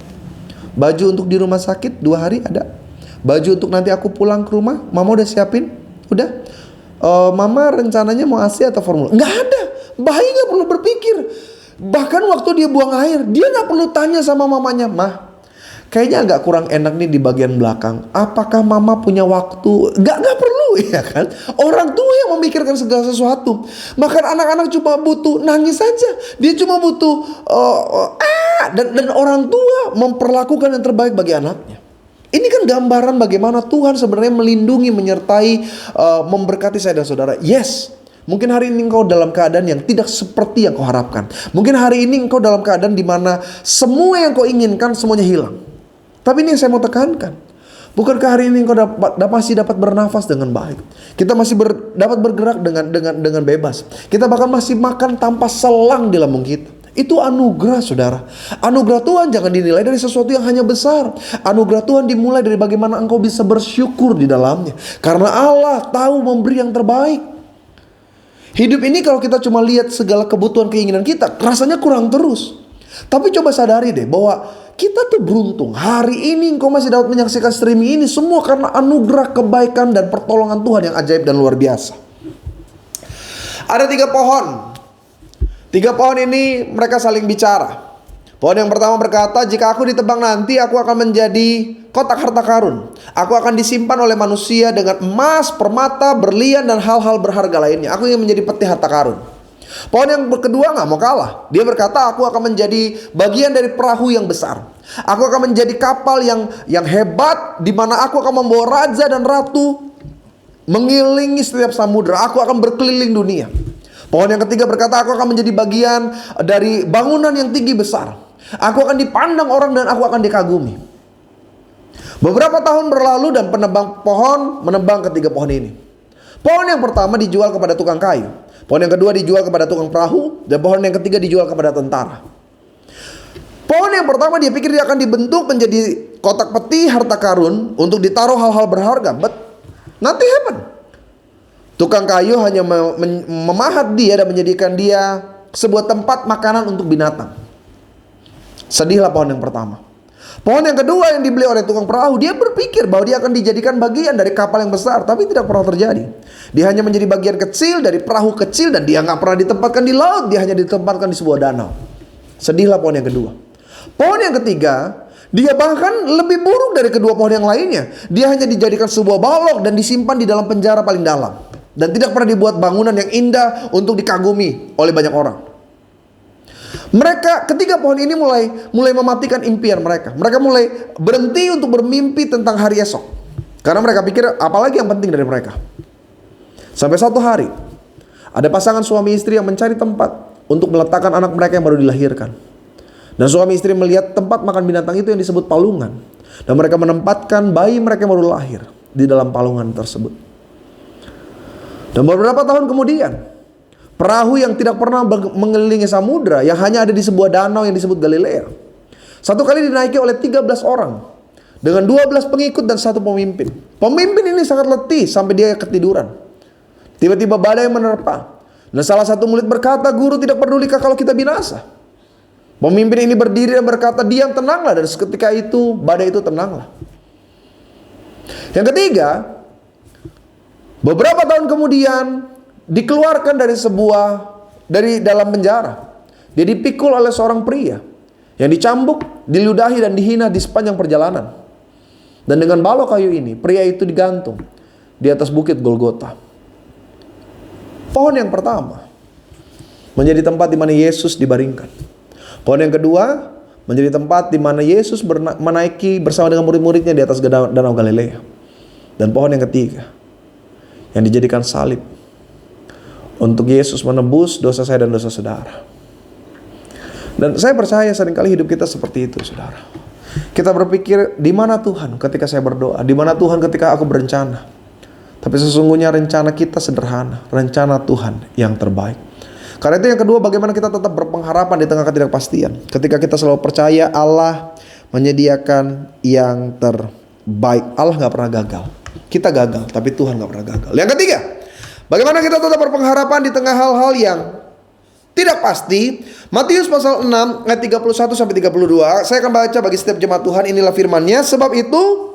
Baju untuk di rumah sakit 2 hari ada. Baju untuk nanti aku pulang ke rumah, mama udah siapin. Udah. Mama rencananya mau ASI atau formula? Nggak ada. Bayi nggak perlu berpikir. Bahkan waktu dia buang air, dia nggak perlu tanya sama mamanya, mah kayaknya agak kurang enak nih di bagian belakang. Apakah mama punya waktu? Nggak perlu ya kan. Orang tua yang memikirkan segala sesuatu. Bahkan anak-anak cuma butuh nangis saja. Dia cuma butuh dan orang tua memperlakukan yang terbaik bagi anaknya. Ini kan gambaran bagaimana Tuhan sebenarnya melindungi, menyertai, memberkati saya dan saudara. Yes. Mungkin hari ini engkau dalam keadaan yang tidak seperti yang kau harapkan. Mungkin hari ini engkau dalam keadaan di mana semua yang kau inginkan semuanya hilang. Tapi ini yang saya mau tekankan. Bukankah hari ini engkau masih dapat bernafas dengan baik? Kita masih dapat bergerak dengan bebas. Kita bahkan masih makan tanpa selang di lambung kita. Itu anugerah saudara. Anugerah Tuhan jangan dinilai dari sesuatu yang hanya besar. Anugerah Tuhan dimulai dari bagaimana engkau bisa bersyukur di dalamnya. Karena Allah tahu memberi yang terbaik. Hidup ini kalau kita cuma lihat segala kebutuhan keinginan kita, rasanya kurang terus. Tapi coba sadari deh bahwa kita tuh beruntung. Hari ini engkau masih dapat menyaksikan streaming ini semua karena anugerah, kebaikan dan pertolongan Tuhan yang ajaib dan luar biasa. Ada 3 pohon. 3 pohon ini mereka saling bicara. Pohon yang pertama berkata, jika aku ditebang nanti aku akan menjadi kotak harta karun. Aku akan disimpan oleh manusia dengan emas, permata, berlian dan hal-hal berharga lainnya. Aku ingin menjadi peti harta karun. Pohon yang kedua gak mau kalah. Dia berkata, aku akan menjadi bagian dari perahu yang besar. Aku akan menjadi kapal yang hebat, di mana aku akan membawa raja dan ratu mengelilingi setiap samudera. Aku akan berkeliling dunia. Pohon yang ketiga berkata, aku akan menjadi bagian dari bangunan yang tinggi besar. Aku akan dipandang orang dan aku akan dikagumi. Beberapa tahun berlalu dan penebang pohon menebang ketiga pohon ini. Pohon yang pertama dijual kepada tukang kayu. Pohon yang kedua dijual kepada tukang perahu. Dan pohon yang ketiga dijual kepada tentara. Pohon yang pertama dia pikir dia akan dibentuk menjadi kotak peti harta karun untuk ditaruh hal-hal berharga. But nothing happened. Tukang kayu hanya memahat dia dan menjadikan dia sebuah tempat makanan untuk binatang. Sedihlah pohon yang pertama. Pohon yang kedua yang dibeli oleh tukang perahu, dia berpikir bahwa dia akan dijadikan bagian dari kapal yang besar, tapi tidak pernah terjadi. Dia hanya menjadi bagian kecil dari perahu kecil dan dia nggak pernah ditempatkan di laut, dia hanya ditempatkan di sebuah danau. Sedihlah pohon yang kedua. Pohon yang ketiga, Dia bahkan lebih buruk dari kedua pohon yang lainnya. Dia hanya dijadikan sebuah balok dan disimpan di dalam penjara paling dalam. Dan tidak pernah dibuat bangunan yang indah untuk dikagumi oleh banyak orang. Mereka ketiga pohon ini mulai mematikan impian mereka. Mereka mulai berhenti untuk bermimpi tentang hari esok. Karena mereka pikir apalagi yang penting dari mereka. Sampai satu hari ada pasangan suami istri yang mencari tempat untuk meletakkan anak mereka yang baru dilahirkan. Dan suami istri melihat tempat makan binatang itu yang disebut palungan. Dan mereka menempatkan bayi mereka yang baru lahir di dalam palungan tersebut. Dan beberapa tahun kemudian, perahu yang tidak pernah mengelilingi samudra, yang hanya ada di sebuah danau yang disebut Galilea, satu kali dinaiki oleh 13 orang dengan 12 pengikut dan satu pemimpin. Pemimpin ini sangat letih sampai dia ketiduran. Tiba-tiba badai menerpa. Dan salah satu murid berkata, "Guru, tidak pedulikah kalau kita binasa?" Pemimpin ini berdiri dan berkata, "Diam, tenanglah." Dan seketika itu badai itu tenanglah. Yang ketiga, beberapa tahun kemudian dikeluarkan dari dalam penjara. Dia dipikul oleh seorang pria yang dicambuk, diludahi dan dihina di sepanjang perjalanan. Dan dengan balok kayu ini, pria itu digantung di atas bukit Golgota. Pohon yang pertama menjadi tempat di mana Yesus dibaringkan. Pohon yang kedua menjadi tempat di mana Yesus menaiki bersama dengan murid-muridnya di atas danau Galilea. Dan pohon yang ketiga yang dijadikan salib untuk Yesus menebus dosa saya dan dosa saudara. Dan saya percaya seringkali hidup kita seperti itu, saudara. Kita berpikir, di mana Tuhan ketika saya berdoa? Di mana Tuhan ketika aku berencana? Tapi sesungguhnya rencana kita sederhana, rencana Tuhan yang terbaik. Karena itu yang kedua, bagaimana kita tetap berpengharapan di tengah ketidakpastian. Ketika kita selalu percaya Allah menyediakan yang terbaik. Allah gak pernah gagal. Kita gagal, tapi Tuhan gak pernah gagal. Yang ketiga, bagaimana kita tetap berpengharapan di tengah hal-hal yang tidak pasti. Matius pasal 6 ayat 31 sampai 32. Saya akan baca bagi setiap jemaat Tuhan. Inilah firman-Nya. Sebab itu,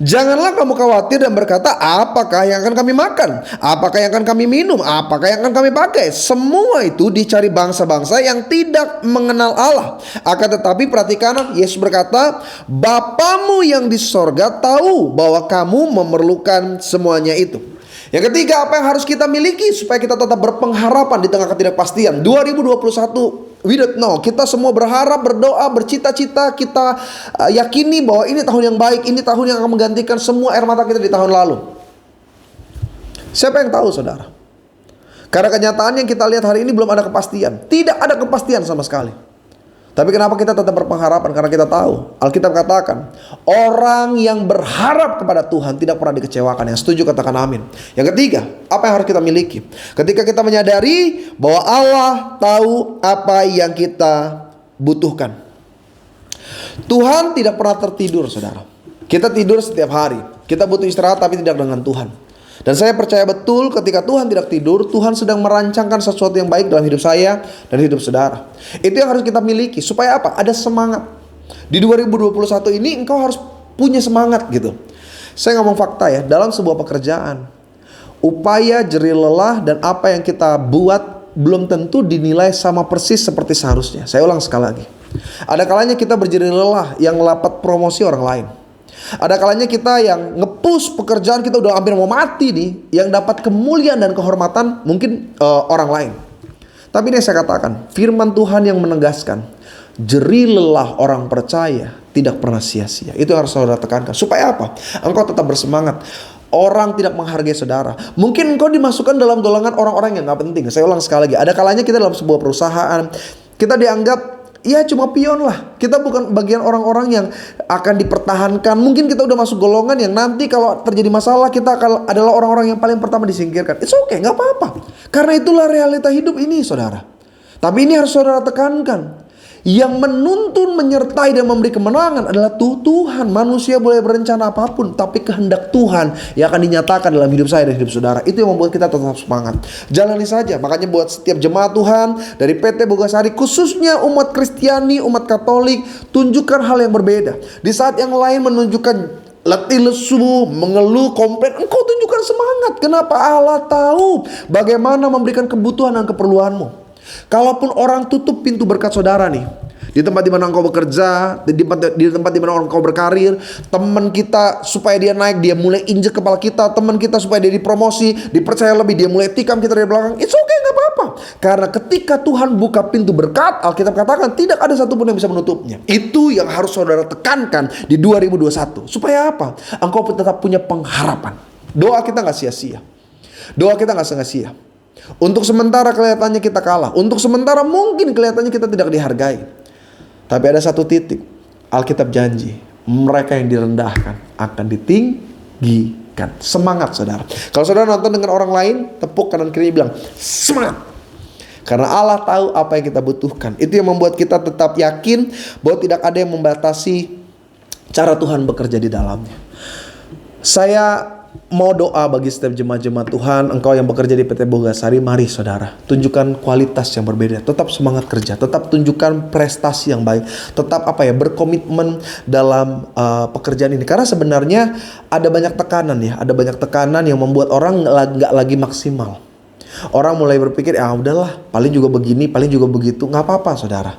janganlah kamu khawatir dan berkata, apakah yang akan kami makan? Apakah yang akan kami minum? Apakah yang akan kami pakai? Semua itu dicari bangsa-bangsa yang tidak mengenal Allah. Akan tetapi perhatikan, Yesus berkata, Bapamu yang di sorga tahu bahwa kamu memerlukan semuanya itu. Yang ketiga, apa yang harus kita miliki supaya kita tetap berpengharapan di tengah ketidakpastian. 2021, we don't know. Kita semua berharap, berdoa, bercita-cita. Kita yakini bahwa ini tahun yang baik. Ini tahun yang akan menggantikan semua air mata kita di tahun lalu. Siapa yang tahu, saudara? Karena kenyataan yang kita lihat hari ini belum ada kepastian. Tidak ada kepastian sama sekali. Tapi kenapa kita tetap berpengharapan? Karena kita tahu Alkitab katakan, orang yang berharap kepada Tuhan tidak pernah dikecewakan. Yang setuju katakan amin. Yang ketiga, apa yang harus kita miliki? Ketika kita menyadari bahwa Allah tahu apa yang kita butuhkan. Tuhan tidak pernah tertidur, saudara. Kita tidur setiap hari. Kita butuh istirahat tapi tidak dengan Tuhan. Dan saya percaya betul ketika Tuhan tidak tidur, Tuhan sedang merancangkan sesuatu yang baik dalam hidup saya dan hidup saudara. Itu yang harus kita miliki. Supaya apa? Ada semangat. Di 2021 ini engkau harus punya semangat gitu. Saya ngomong fakta ya. Dalam sebuah pekerjaan, upaya, jerih lelah, dan apa yang kita buat belum tentu dinilai sama persis seperti seharusnya. Saya ulang sekali lagi. Ada kalanya kita berjerih lelah yang melapat promosi orang lain. Ada kalanya kita yang nge-push pekerjaan kita udah hampir mau mati nih, yang dapat kemuliaan dan kehormatan mungkin orang lain. Tapi ini saya katakan, firman Tuhan yang menegaskan, jerih lelah orang percaya tidak pernah sia-sia. Itu harus saudara tekankan. Supaya apa? Engkau tetap bersemangat. Orang tidak menghargai saudara. Mungkin engkau dimasukkan dalam golongan orang-orang yang gak penting. Saya ulang sekali lagi. Ada kalanya kita dalam sebuah perusahaan, kita dianggap ya cuma pion lah. Kita bukan bagian orang-orang yang akan dipertahankan. Mungkin kita udah masuk golongan yang nanti kalau terjadi masalah kita adalah orang-orang yang paling pertama disingkirkan. It's okay, gak apa-apa. Karena itulah realita hidup ini, saudara. Tapi ini harus saudara tekankan. Yang menuntun, menyertai dan memberi kemenangan adalah Tuhan. Manusia boleh berencana apapun, tapi kehendak Tuhan yang akan dinyatakan dalam hidup saya dan hidup saudara. Itu yang membuat kita tetap semangat. Jalani saja. Makanya buat setiap jemaat Tuhan dari PT Bogasari, khususnya umat Kristiani, umat Katolik, tunjukkan hal yang berbeda. Di saat yang lain menunjukkan letih lesu, mengeluh, komplain, engkau tunjukkan semangat. Kenapa? Allah tahu bagaimana memberikan kebutuhan dan keperluanmu. Kalaupun orang tutup pintu berkat saudara nih, di tempat di mana engkau bekerja, di tempat di mana engkau berkarir, teman kita supaya dia naik, dia mulai injek kepala kita, teman kita supaya dia dipromosi, dipercaya lebih, dia mulai tikam kita dari belakang. It's okay, gak apa-apa. Karena ketika Tuhan buka pintu berkat, Alkitab katakan tidak ada satupun yang bisa menutupnya. Itu yang harus saudara tekankan di 2021. Supaya apa? Engkau tetap punya pengharapan. Doa kita gak sia-sia. Doa kita gak sia-sia. Untuk sementara kelihatannya kita kalah, untuk sementara mungkin kelihatannya kita tidak dihargai. Tapi ada satu titik, Alkitab janji, mereka yang direndahkan akan ditinggikan. Semangat saudara. Kalau saudara nonton dengan orang lain, tepuk kanan kiri bilang, semangat. Karena Allah tahu apa yang kita butuhkan. Itu yang membuat kita tetap yakin bahwa tidak ada yang membatasi cara Tuhan bekerja di dalamnya. Saya mau doa bagi setiap jemaat-jemaat Tuhan, engkau yang bekerja di PT Bogasari, mari saudara, tunjukkan kualitas yang berbeda, tetap semangat kerja, tetap tunjukkan prestasi yang baik, tetap berkomitmen dalam pekerjaan ini. Karena sebenarnya ada banyak tekanan ya, ada banyak tekanan yang membuat orang nggak lagi maksimal. Orang mulai berpikir, udahlah, paling juga begini, paling juga begitu, nggak apa-apa saudara,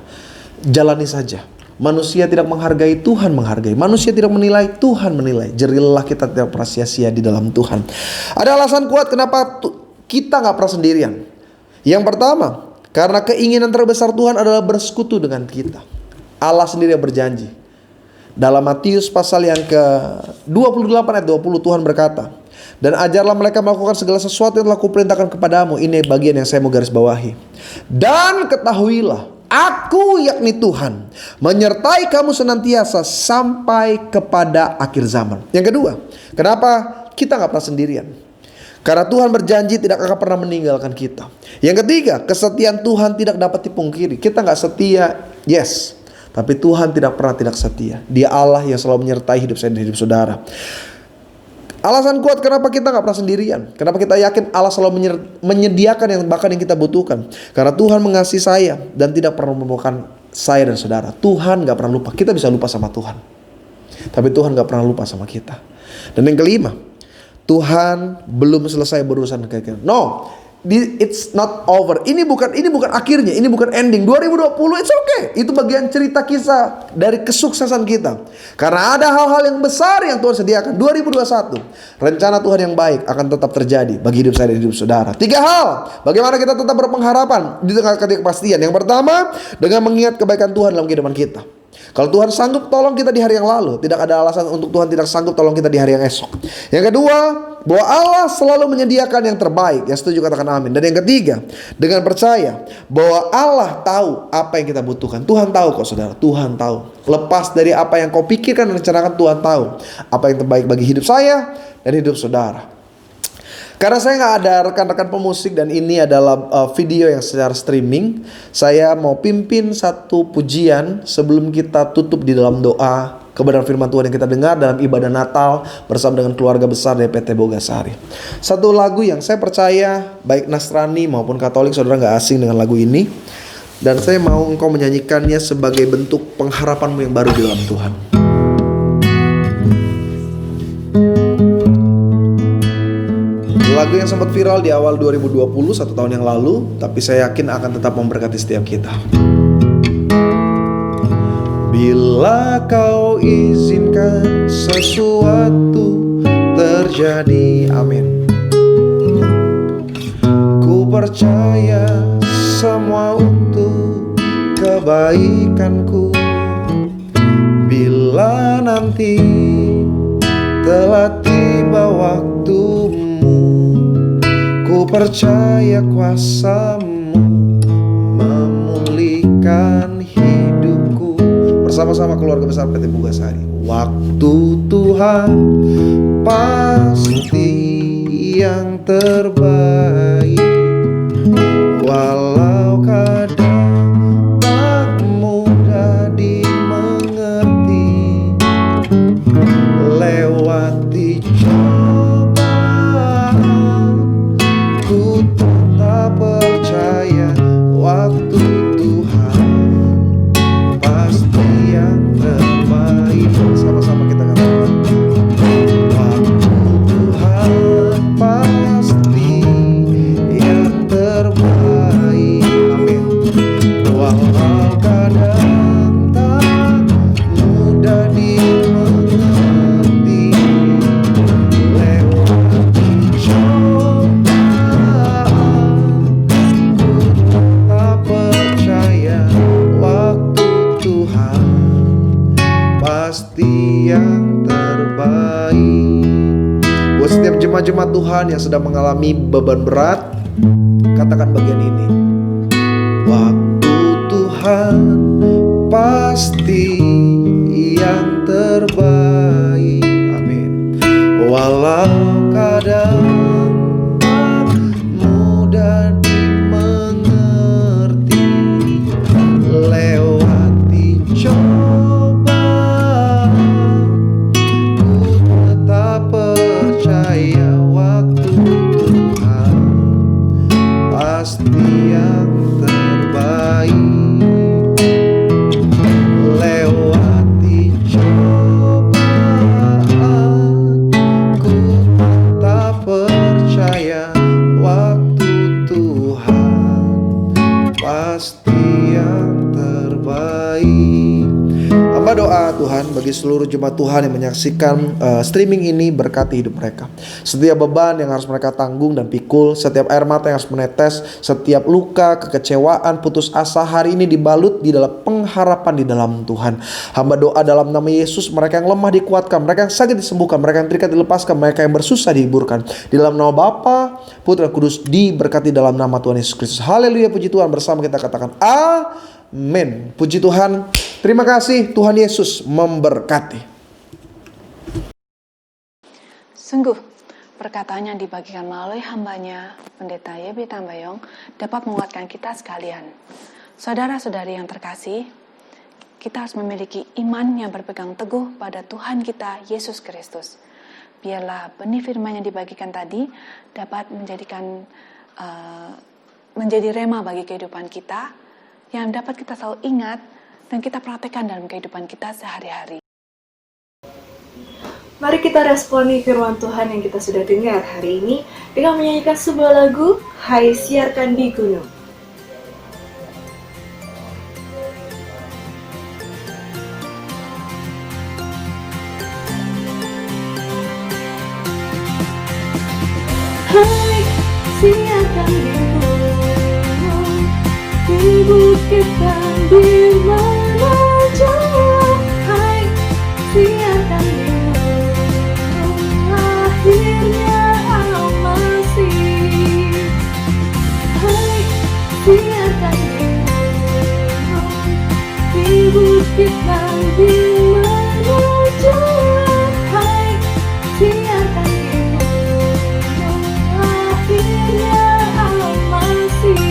jalani saja. Manusia tidak menghargai, Tuhan menghargai. Manusia tidak menilai, Tuhan menilai. Jerilah kita tidak pernah sia-sia di dalam Tuhan. Ada alasan kuat kenapa kita gak pernah sendirian. Yang pertama, karena keinginan terbesar Tuhan adalah bersekutu dengan kita. Allah sendiri yang berjanji. Dalam Matius pasal yang ke-28 ayat 20, Tuhan berkata, dan ajarlah mereka melakukan segala sesuatu yang telah kuperintahkan kepadamu. Ini bagian yang saya mau garis bawahi. Dan ketahuilah, Aku yakni Tuhan menyertai kamu senantiasa sampai kepada akhir zaman. Yang kedua, kenapa kita gak pernah sendirian? Karena Tuhan berjanji tidak akan pernah meninggalkan kita. Yang ketiga, kesetiaan Tuhan tidak dapat dipungkiri. Kita gak setia, yes, tapi Tuhan tidak pernah tidak setia. Dia Allah yang selalu menyertai hidup saya dan hidup saudara. Alasan kuat kenapa kita gak pernah sendirian. Kenapa kita yakin Allah selalu menyediakan yang bahkan yang kita butuhkan. Karena Tuhan mengasihi saya dan tidak pernah melupakan saya dan saudara. Tuhan gak pernah lupa. Kita bisa lupa sama Tuhan, tapi Tuhan gak pernah lupa sama kita. Dan yang kelima, Tuhan belum selesai berurusan dengan kita. No, it's not over. Ini bukan akhirnya, ini bukan ending. 2020 it's okay. Itu bagian cerita kisah dari kesuksesan kita. Karena ada hal-hal yang besar yang Tuhan sediakan. 2021, rencana Tuhan yang baik akan tetap terjadi bagi hidup saya dan hidup saudara. 3 hal, bagaimana kita tetap berpengharapan di tengah ketidakpastian. Yang pertama, dengan mengingat kebaikan Tuhan dalam kehidupan kita. Kalau Tuhan sanggup tolong kita di hari yang lalu, tidak ada alasan untuk Tuhan tidak sanggup tolong kita di hari yang esok. Yang kedua, bahwa Allah selalu menyediakan yang terbaik. Yang setuju katakan amin. Dan yang ketiga, dengan percaya bahwa Allah tahu apa yang kita butuhkan. Tuhan tahu kok saudara, Tuhan tahu. Lepas dari apa yang kau pikirkan dan rencanakan, Tuhan tahu apa yang terbaik bagi hidup saya dan hidup saudara. Karena saya gak ada rekan-rekan pemusik dan ini adalah video yang secara streaming, saya mau pimpin satu pujian sebelum kita tutup di dalam doa kebenaran firman Tuhan yang kita dengar dalam ibadah Natal bersama dengan keluarga besar dari PT Bogasari. Satu lagu yang saya percaya baik Nasrani maupun Katolik saudara gak asing dengan lagu ini. Dan saya mau engkau menyanyikannya sebagai bentuk pengharapanmu yang baru di dalam Tuhan. Lagu yang sempat viral di awal 2020, 1 tahun yang lalu, tapi saya yakin akan tetap memberkati setiap kita. Bila kau izinkan sesuatu terjadi, amin. Ku percaya semua untuk kebaikanku. Bila nanti telah tiba waktumu, ku percaya kuasa-Mu memulihkan hidupku. Bersama-sama keluarga besar PT Bogasari. Waktu Tuhan pasti yang terbaik, walau kadang tak mudah dimengerti. Lewati percaya waktu Tuhan pasti yang terbaik. Sama-sama kita katakan, waktu Tuhan pasti yang terbaik. Amin. Walau kadang yang terbaik. Buat setiap jemaat-jemaat Tuhan yang sedang mengalami beban berat, katakan bagian ini. Waktu Tuhan pasti yang terbaik. Amin. Walau kadang tak mudah dimengerti, lewati cobaan, ku tetap percaya waktu Tuhan pasti yang terbaik. Lewati cobaan, ku tetap percaya waktu Tuhan pasti yang terbaik. Hamba doa Tuhan bagi seluruh jemaat Tuhan yang menyaksikan streaming ini, berkati hidup mereka. Setiap beban yang harus mereka tanggung dan pikul, setiap air mata yang harus menetes, setiap luka, kekecewaan, putus asa, hari ini dibalut di dalam pengharapan di dalam Tuhan. Hamba doa dalam nama Yesus, mereka yang lemah dikuatkan, mereka yang sakit disembuhkan, mereka yang terikat dilepaskan, mereka yang bersusah dihiburkan. Di dalam nama Bapa, Putra, Kudus, diberkati dalam nama Tuhan Yesus Kristus. Haleluya, puji Tuhan. Bersama kita katakan amin. Puji Tuhan. Terima kasih, Tuhan Yesus memberkati. Sungguh, perkataan yang dibagikan melalui hambanya, Pendeta YB Tambayong, dapat menguatkan kita sekalian. Saudara-saudari yang terkasih, kita harus memiliki iman yang berpegang teguh pada Tuhan kita, Yesus Kristus. Biarlah benih firman yang dibagikan tadi dapat menjadi rema bagi kehidupan kita, yang dapat kita selalu ingat dan kita praktekkan dalam kehidupan kita sehari-hari. Mari kita responi firman Tuhan yang kita sudah dengar hari ini dengan menyanyikan sebuah lagu, Hai Siarkan di Gunung. Hai siarkan di gunung, di bukit dan di mana jauh. Hai siarkan di gunung, lahirnya Al-Masih. Hai siarkan di gunung, di bukit dan di mana jauh. Hai siarkan di gunung, lahirnya Al-Masih.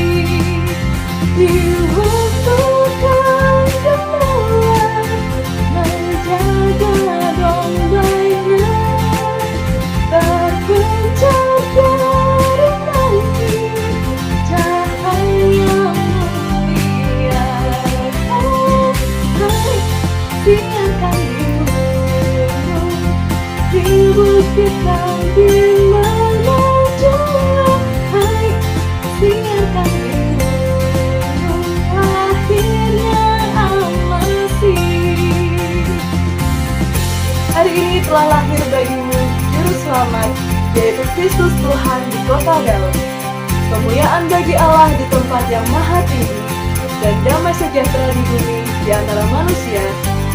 Di waktu kau kemuliaan, menjaga dombanya, terpencak dari nanti cahaya mulia. Hai siarkan di gunung, di bukit dan di mana jauh. Hai siarkan di hari ini telah lahir bagimu Juru Selamat, yaitu Kristus Tuhan di kota Daud. Kemuliaan bagi Allah di tempat yang maha tinggi, dan damai sejahtera di bumi di antara manusia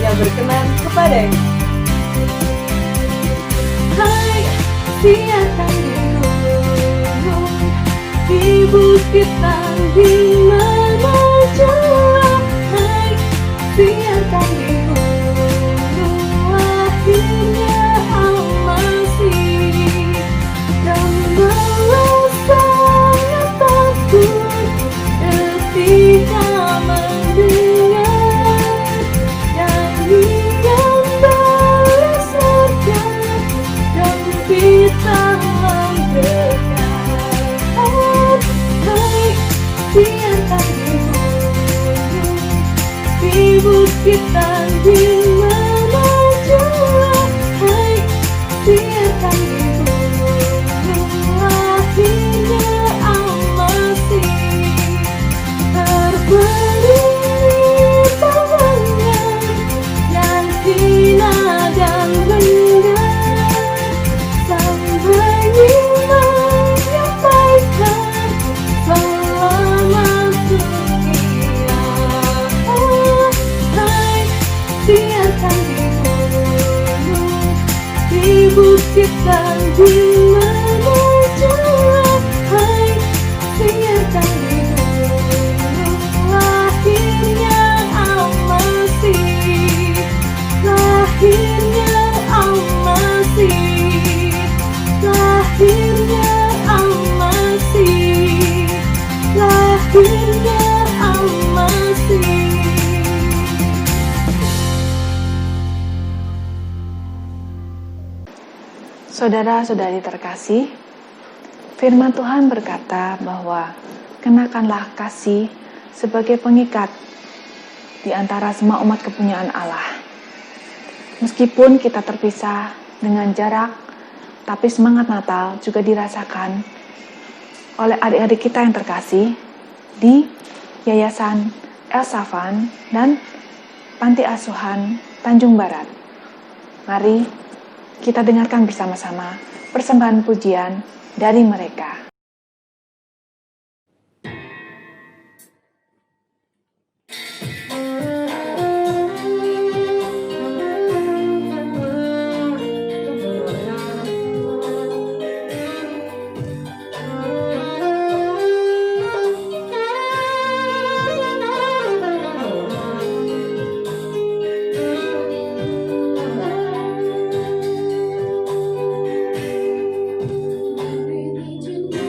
yang berkenan kepadanya. Hai siarkan di gunung, di bukit dan di mana jauh. Hai siarkan di lahirnya Al-Masih, dan bawa sangat takut ketika mendengar nyanyian dari surga dan bintang mendekat. Hai siarkan bukit dan di menuju hai singgahkan di gunung lahirnya Al-Masih, lahirnya Al-Masih, lahirnya Al-Masih, lahirnya Al-Masih. Saudara-saudari terkasih, firman Tuhan berkata bahwa kenakanlah kasih sebagai pengikat di antara semua umat kepunyaan Allah. Meskipun kita terpisah dengan jarak, tapi semangat Natal juga dirasakan oleh adik-adik kita yang terkasih di Yayasan El Safan dan Panti Asuhan Tanjung Barat. Mari kita dengarkan bersama-sama persembahan pujian dari mereka. Religion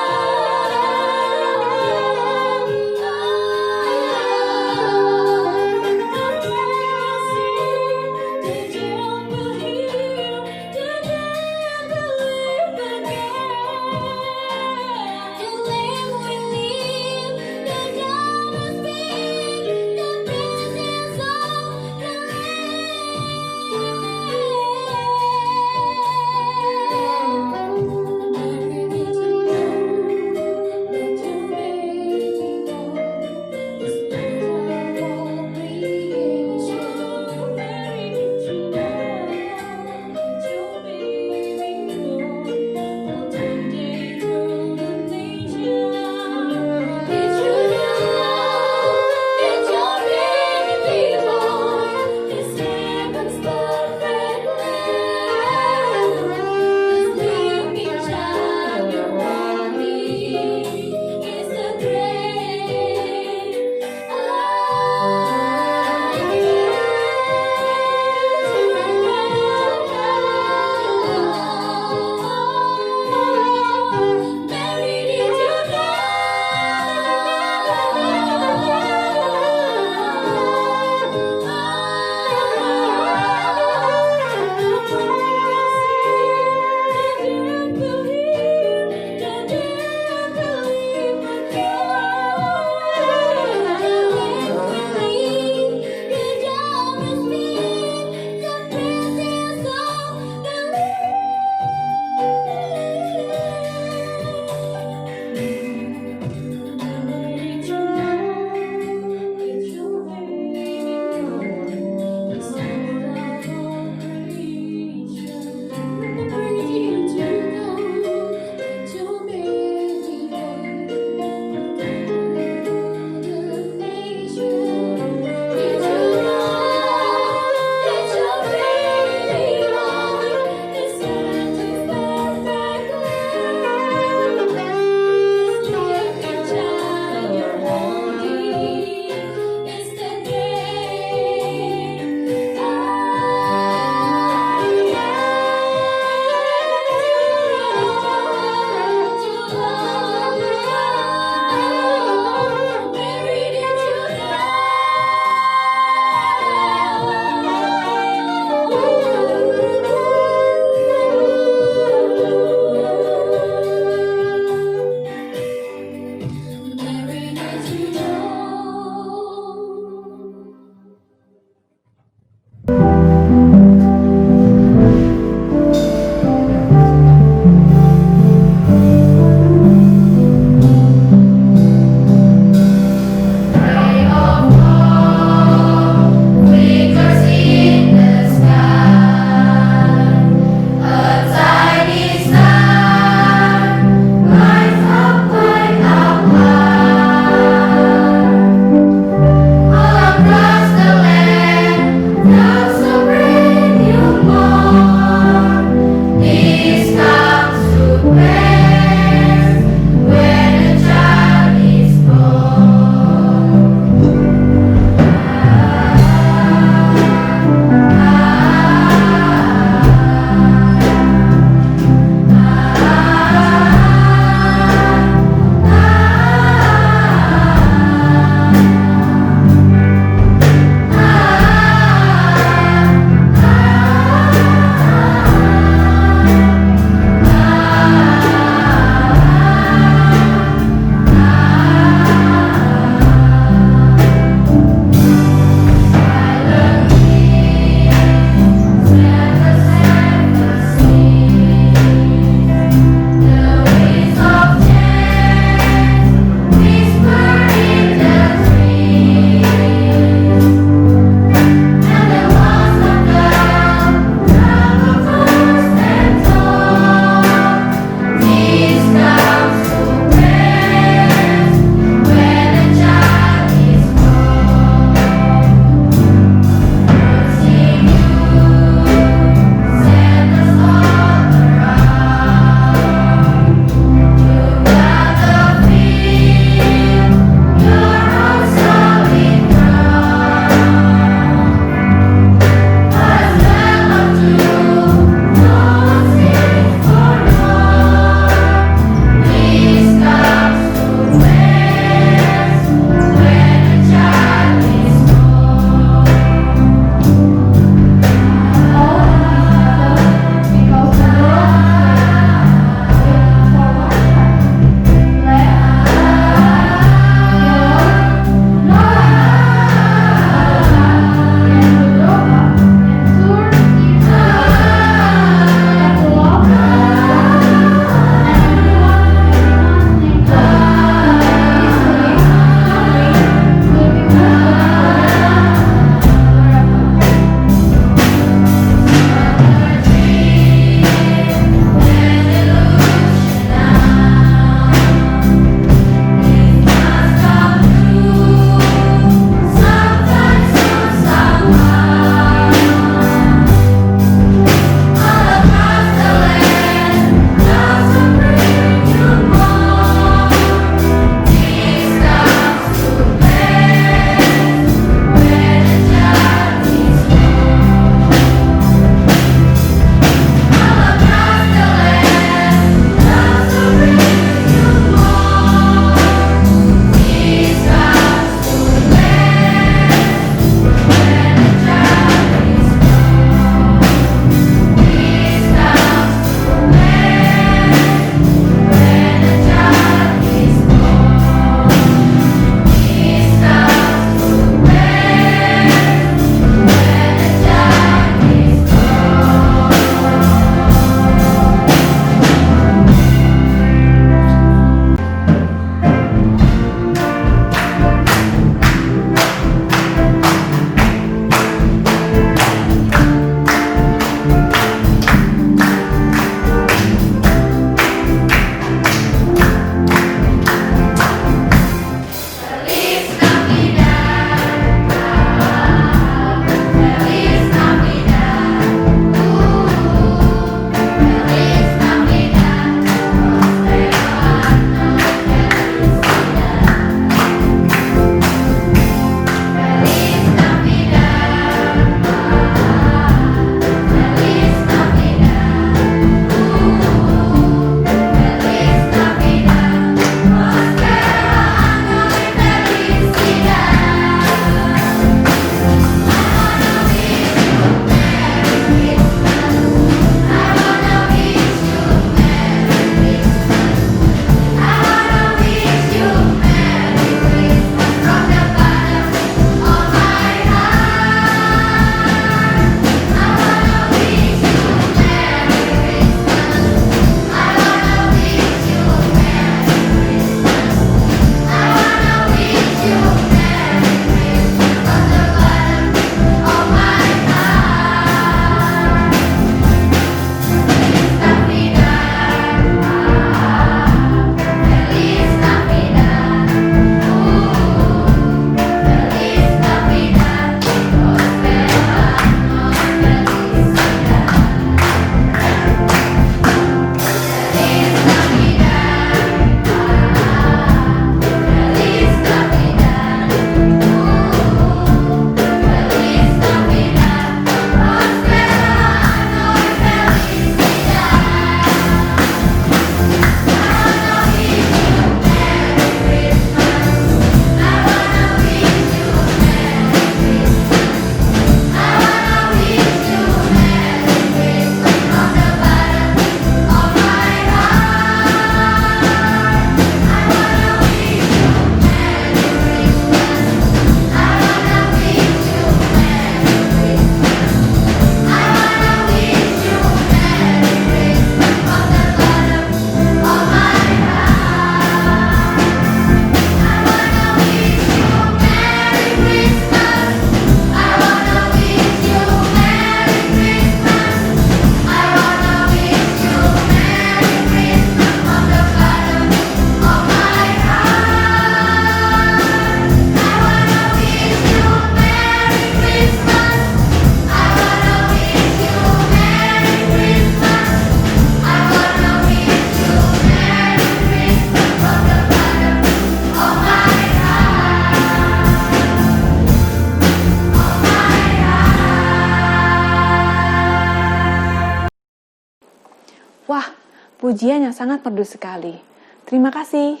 pujian yang sangat merdu sekali. Terima kasih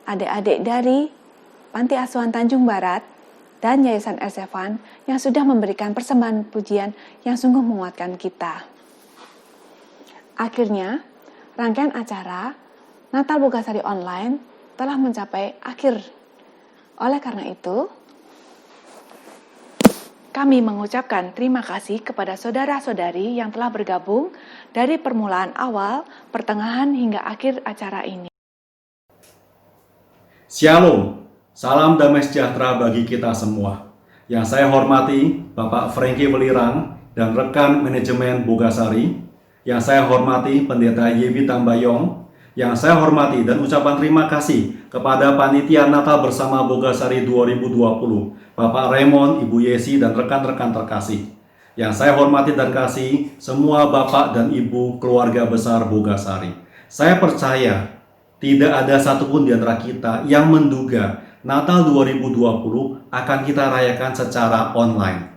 adik-adik dari Panti Asuhan Tanjung Barat dan Yayasan Ersevan yang sudah memberikan persembahan pujian yang sungguh menguatkan kita. Akhirnya, rangkaian acara Natal Bogasari Online telah mencapai akhir. Oleh karena itu, kami mengucapkan terima kasih kepada saudara-saudari yang telah bergabung dari permulaan awal, pertengahan hingga akhir acara ini. Shalom, salam damai sejahtera bagi kita semua. Yang saya hormati Bapak Frankie Welirang dan rekan manajemen Bogasari. Yang saya hormati Pendeta Yebi Tambayong. Yang saya hormati dan ucapan terima kasih kepada Panitia Natal Bersama Bogasari 2020, Bapak Raymond, Ibu Yesi, dan rekan-rekan terkasih. Yang saya hormati dan kasih semua Bapak dan Ibu keluarga besar Bogasari. Saya percaya tidak ada satupun di antara kita yang menduga Natal 2020 akan kita rayakan secara online.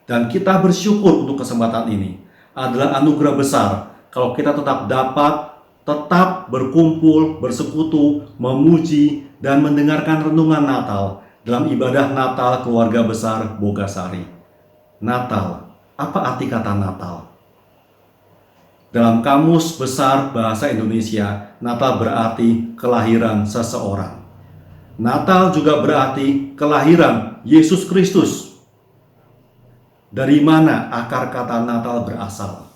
Dan kita bersyukur untuk kesempatan ini. Adalah anugerah besar kalau kita tetap berkumpul, bersekutu, memuji, dan mendengarkan renungan Natal dalam ibadah Natal keluarga besar Bogasari. Natal, apa arti kata Natal? Dalam Kamus Besar Bahasa Indonesia, Natal berarti kelahiran seseorang. Natal juga berarti kelahiran Yesus Kristus. Dari mana akar kata Natal berasal?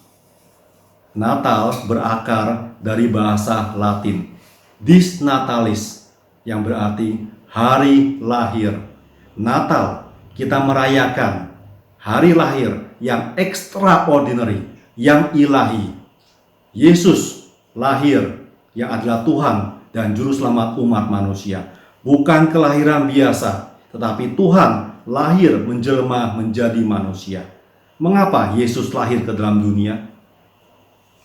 Natal berakar dari bahasa Latin, dis natalis, yang berarti hari lahir. Natal, kita merayakan hari lahir yang extraordinary, yang ilahi. Yesus lahir, yang adalah Tuhan dan Juru Selamat umat manusia. Bukan kelahiran biasa, tetapi Tuhan lahir menjelma menjadi manusia. Mengapa Yesus lahir ke dalam dunia?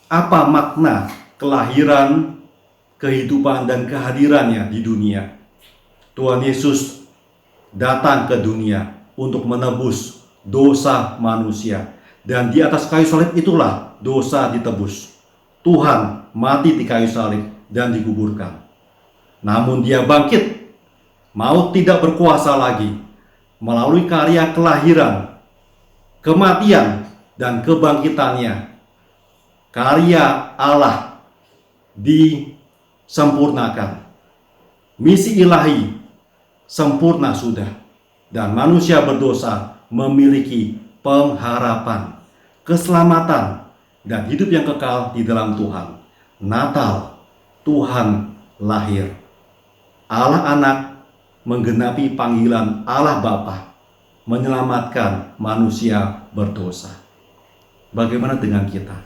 Apa makna kelahiran, kehidupan, dan kehadirannya di dunia? Tuhan Yesus datang ke dunia untuk menebus dosa manusia. Dan di atas kayu salib itulah dosa ditebus. Tuhan mati di kayu salib dan dikuburkan. Namun dia bangkit. Maut tidak berkuasa lagi. Melalui karya kelahiran, kematian, dan kebangkitannya, karya Allah disempurnakan. Misi ilahi sempurna sudah. Dan manusia berdosa memiliki pengharapan, keselamatan, dan hidup yang kekal di dalam Tuhan. Natal, Tuhan lahir. Allah Anak menggenapi panggilan Allah Bapa, menyelamatkan manusia berdosa. Bagaimana dengan kita?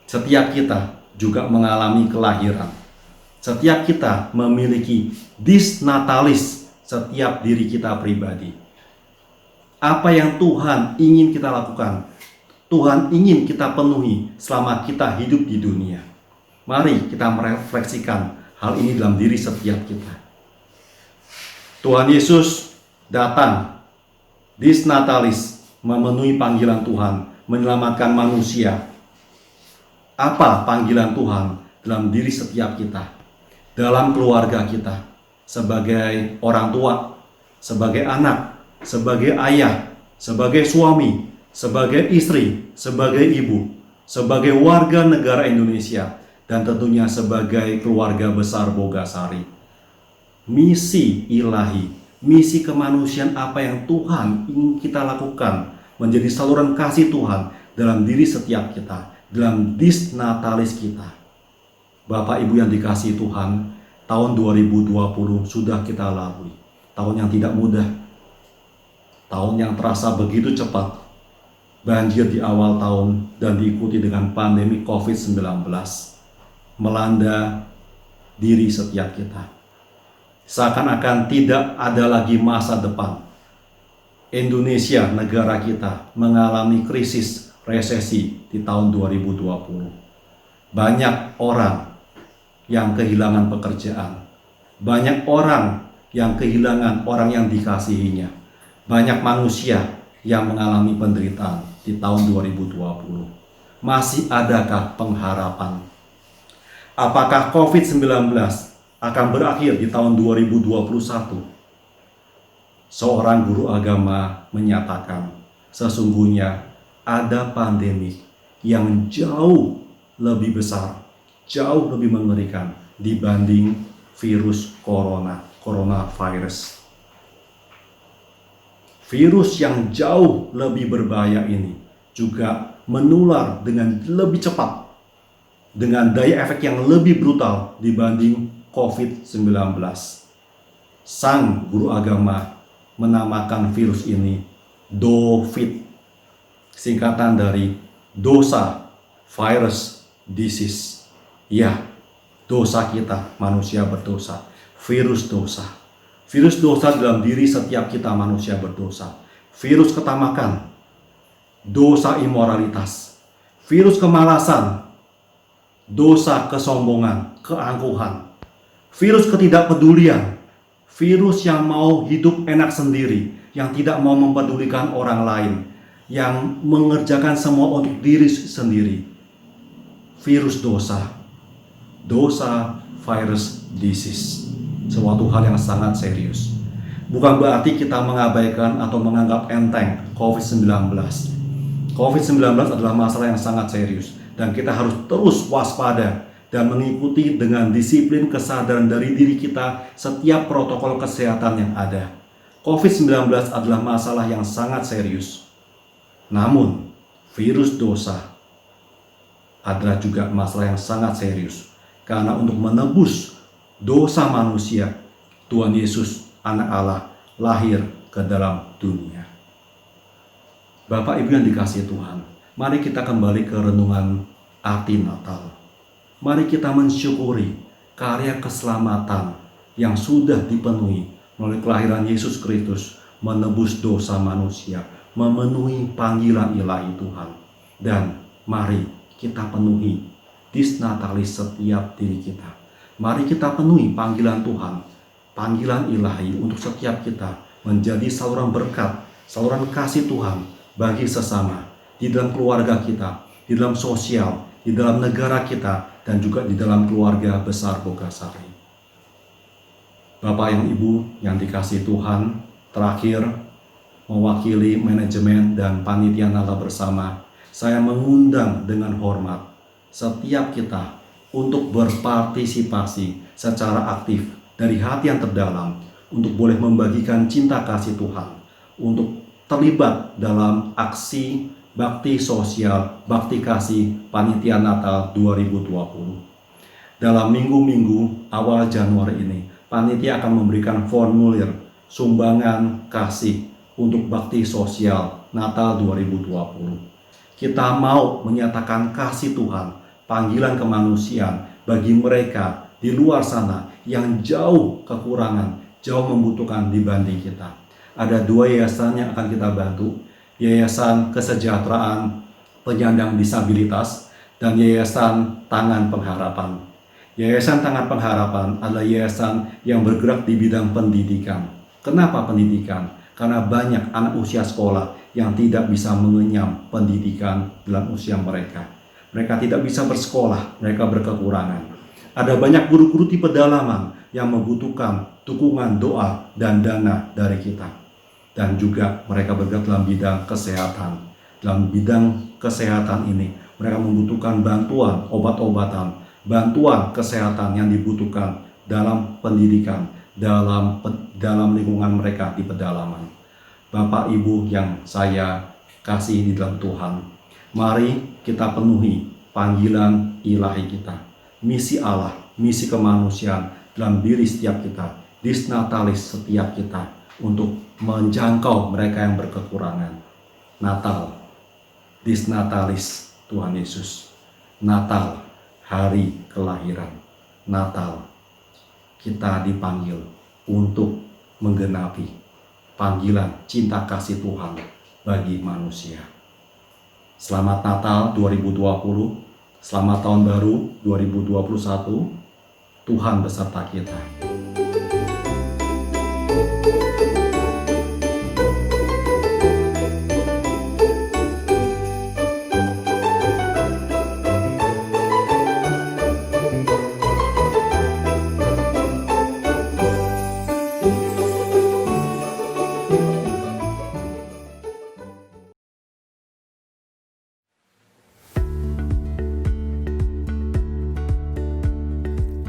Setiap kita juga mengalami kelahiran. Setiap kita memiliki dis natalis setiap diri kita pribadi. Apa yang Tuhan ingin kita lakukan, Tuhan ingin kita penuhi selama kita hidup di dunia. Mari kita merefleksikan hal ini dalam diri setiap kita. Tuhan Yesus datang dis natalis, memenuhi panggilan Tuhan, menyelamatkan manusia. Apa panggilan Tuhan dalam diri setiap kita, dalam keluarga kita, sebagai orang tua, sebagai anak, sebagai ayah, sebagai suami, sebagai istri, sebagai ibu, sebagai warga negara Indonesia, dan tentunya sebagai keluarga besar Bogasari. Misi ilahi, misi kemanusiaan apa yang Tuhan ingin kita lakukan menjadi saluran kasih Tuhan dalam diri setiap kita, dalam dis natalis kita. Bapak Ibu yang dikasihi Tuhan, tahun 2020 sudah kita lalui. Tahun yang tidak mudah, tahun yang terasa begitu cepat. Banjir di awal tahun dan diikuti dengan pandemi COVID-19 melanda diri setiap kita. Seakan-akan tidak ada lagi masa depan. Indonesia, negara kita, mengalami krisis resesi di tahun 2020. Banyak orang yang kehilangan pekerjaan. Banyak orang yang kehilangan orang yang dikasihinya. Banyak manusia yang mengalami penderitaan di tahun 2020. Masih adakah pengharapan? Apakah COVID-19 akan berakhir di tahun 2021? Seorang guru agama menyatakan, sesungguhnya ada pandemi yang jauh lebih besar, jauh lebih mengerikan dibanding virus coronavirus. Virus yang jauh lebih berbahaya ini juga menular dengan lebih cepat, dengan daya efek yang lebih brutal dibanding COVID-19. Sang guru agama menamakan virus ini DOVID, singkatan dari dosa, virus, disease. Ya, dosa kita, manusia berdosa. Virus dosa. Virus dosa dalam diri setiap kita manusia berdosa. Virus ketamakan, dosa imoralitas, virus kemalasan, dosa kesombongan, keangkuhan, virus ketidakpedulian, virus yang mau hidup enak sendiri, yang tidak mau mempedulikan orang lain, yang mengerjakan semua untuk diri sendiri. Virus dosa, virus, disease, suatu hal yang sangat serius. Bukan berarti kita mengabaikan atau menganggap enteng COVID-19. COVID-19 adalah masalah yang sangat serius, dan kita harus terus waspada dan mengikuti dengan disiplin kesadaran dari diri kita setiap protokol kesehatan yang ada. COVID-19 adalah masalah yang sangat serius. Namun, virus dosa adalah juga masalah yang sangat serius. Karena untuk menebus dosa manusia, Tuhan Yesus, Anak Allah, lahir ke dalam dunia. Bapak Ibu yang dikasihi Tuhan, mari kita kembali ke renungan arti Natal. Mari kita mensyukuri karya keselamatan yang sudah dipenuhi melalui kelahiran Yesus Kristus, menebus dosa manusia, memenuhi panggilan ilahi Tuhan. Dan mari kita penuhi disnatalis setiap diri kita. Mari kita penuhi panggilan Tuhan, panggilan ilahi untuk setiap kita menjadi saluran berkat, saluran kasih Tuhan bagi sesama, di dalam keluarga kita, di dalam sosial, di dalam negara kita, dan juga di dalam keluarga besar Bogasari. Bapak yang Ibu yang dikasihi Tuhan, terakhir mewakili manajemen dan panitia Natal bersama, saya mengundang dengan hormat setiap kita untuk berpartisipasi secara aktif dari hati yang terdalam untuk boleh membagikan cinta kasih Tuhan, untuk terlibat dalam aksi bakti sosial, bakti kasih panitia Natal 2020. Dalam minggu-minggu awal Januari ini, panitia akan memberikan formulir sumbangan kasih untuk bakti sosial Natal 2020. Kita mau menyatakan kasih Tuhan, panggilan kemanusiaan bagi mereka di luar sana yang jauh kekurangan, jauh membutuhkan dibanding kita. Ada 2 yayasan yang akan kita bantu, Yayasan Kesejahteraan Penyandang Disabilitas dan Yayasan Tangan Pengharapan. Yayasan Tangan Pengharapan adalah yayasan yang bergerak di bidang pendidikan. Kenapa pendidikan? Karena banyak anak usia sekolah yang tidak bisa mengenyam pendidikan dalam usia mereka. Mereka tidak bisa bersekolah, mereka berkekurangan. Ada banyak guru-guru di pedalaman yang membutuhkan dukungan doa dan dana dari kita. Dan juga mereka bergerak dalam bidang kesehatan. Dalam bidang kesehatan ini, mereka membutuhkan bantuan obat-obatan, bantuan kesehatan yang dibutuhkan dalam pendidikan, dalam lingkungan mereka di pedalaman. Bapak Ibu yang saya kasih di dalam Tuhan, mari kita penuhi panggilan ilahi kita, misi Allah, misi kemanusiaan dalam diri setiap kita, disnatalis setiap kita, untuk menjangkau mereka yang berkekurangan. Natal, disnatalis Tuhan Yesus. Natal, hari kelahiran. Natal, kita dipanggil untuk menggenapi panggilan cinta kasih Tuhan bagi manusia. Selamat Natal 2020, selamat tahun baru 2021. Tuhan beserta kita.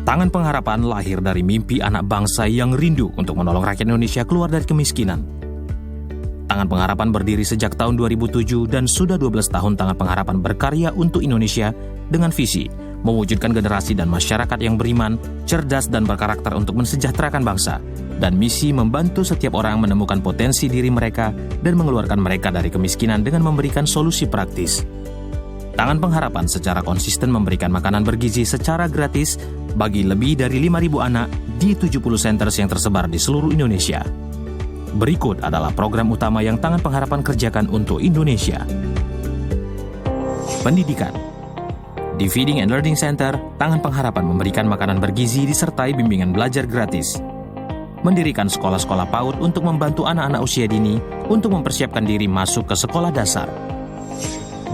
Tangan Pengharapan lahir dari mimpi anak bangsa yang rindu untuk menolong rakyat Indonesia keluar dari kemiskinan. Tangan Pengharapan berdiri sejak tahun 2007 dan sudah 12 tahun Tangan Pengharapan berkarya untuk Indonesia dengan visi mewujudkan generasi dan masyarakat yang beriman, cerdas dan berkarakter untuk mensejahterakan bangsa, dan misi membantu setiap orang menemukan potensi diri mereka dan mengeluarkan mereka dari kemiskinan dengan memberikan solusi praktis. Tangan Pengharapan secara konsisten memberikan makanan bergizi secara gratis bagi lebih dari 5.000 anak di 70 centers yang tersebar di seluruh Indonesia. Berikut adalah program utama yang Tangan Pengharapan kerjakan untuk Indonesia. Pendidikan. Di Feeding and Learning Center, Tangan Pengharapan memberikan makanan bergizi disertai bimbingan belajar gratis. Mendirikan sekolah-sekolah PAUD untuk membantu anak-anak usia dini untuk mempersiapkan diri masuk ke sekolah dasar.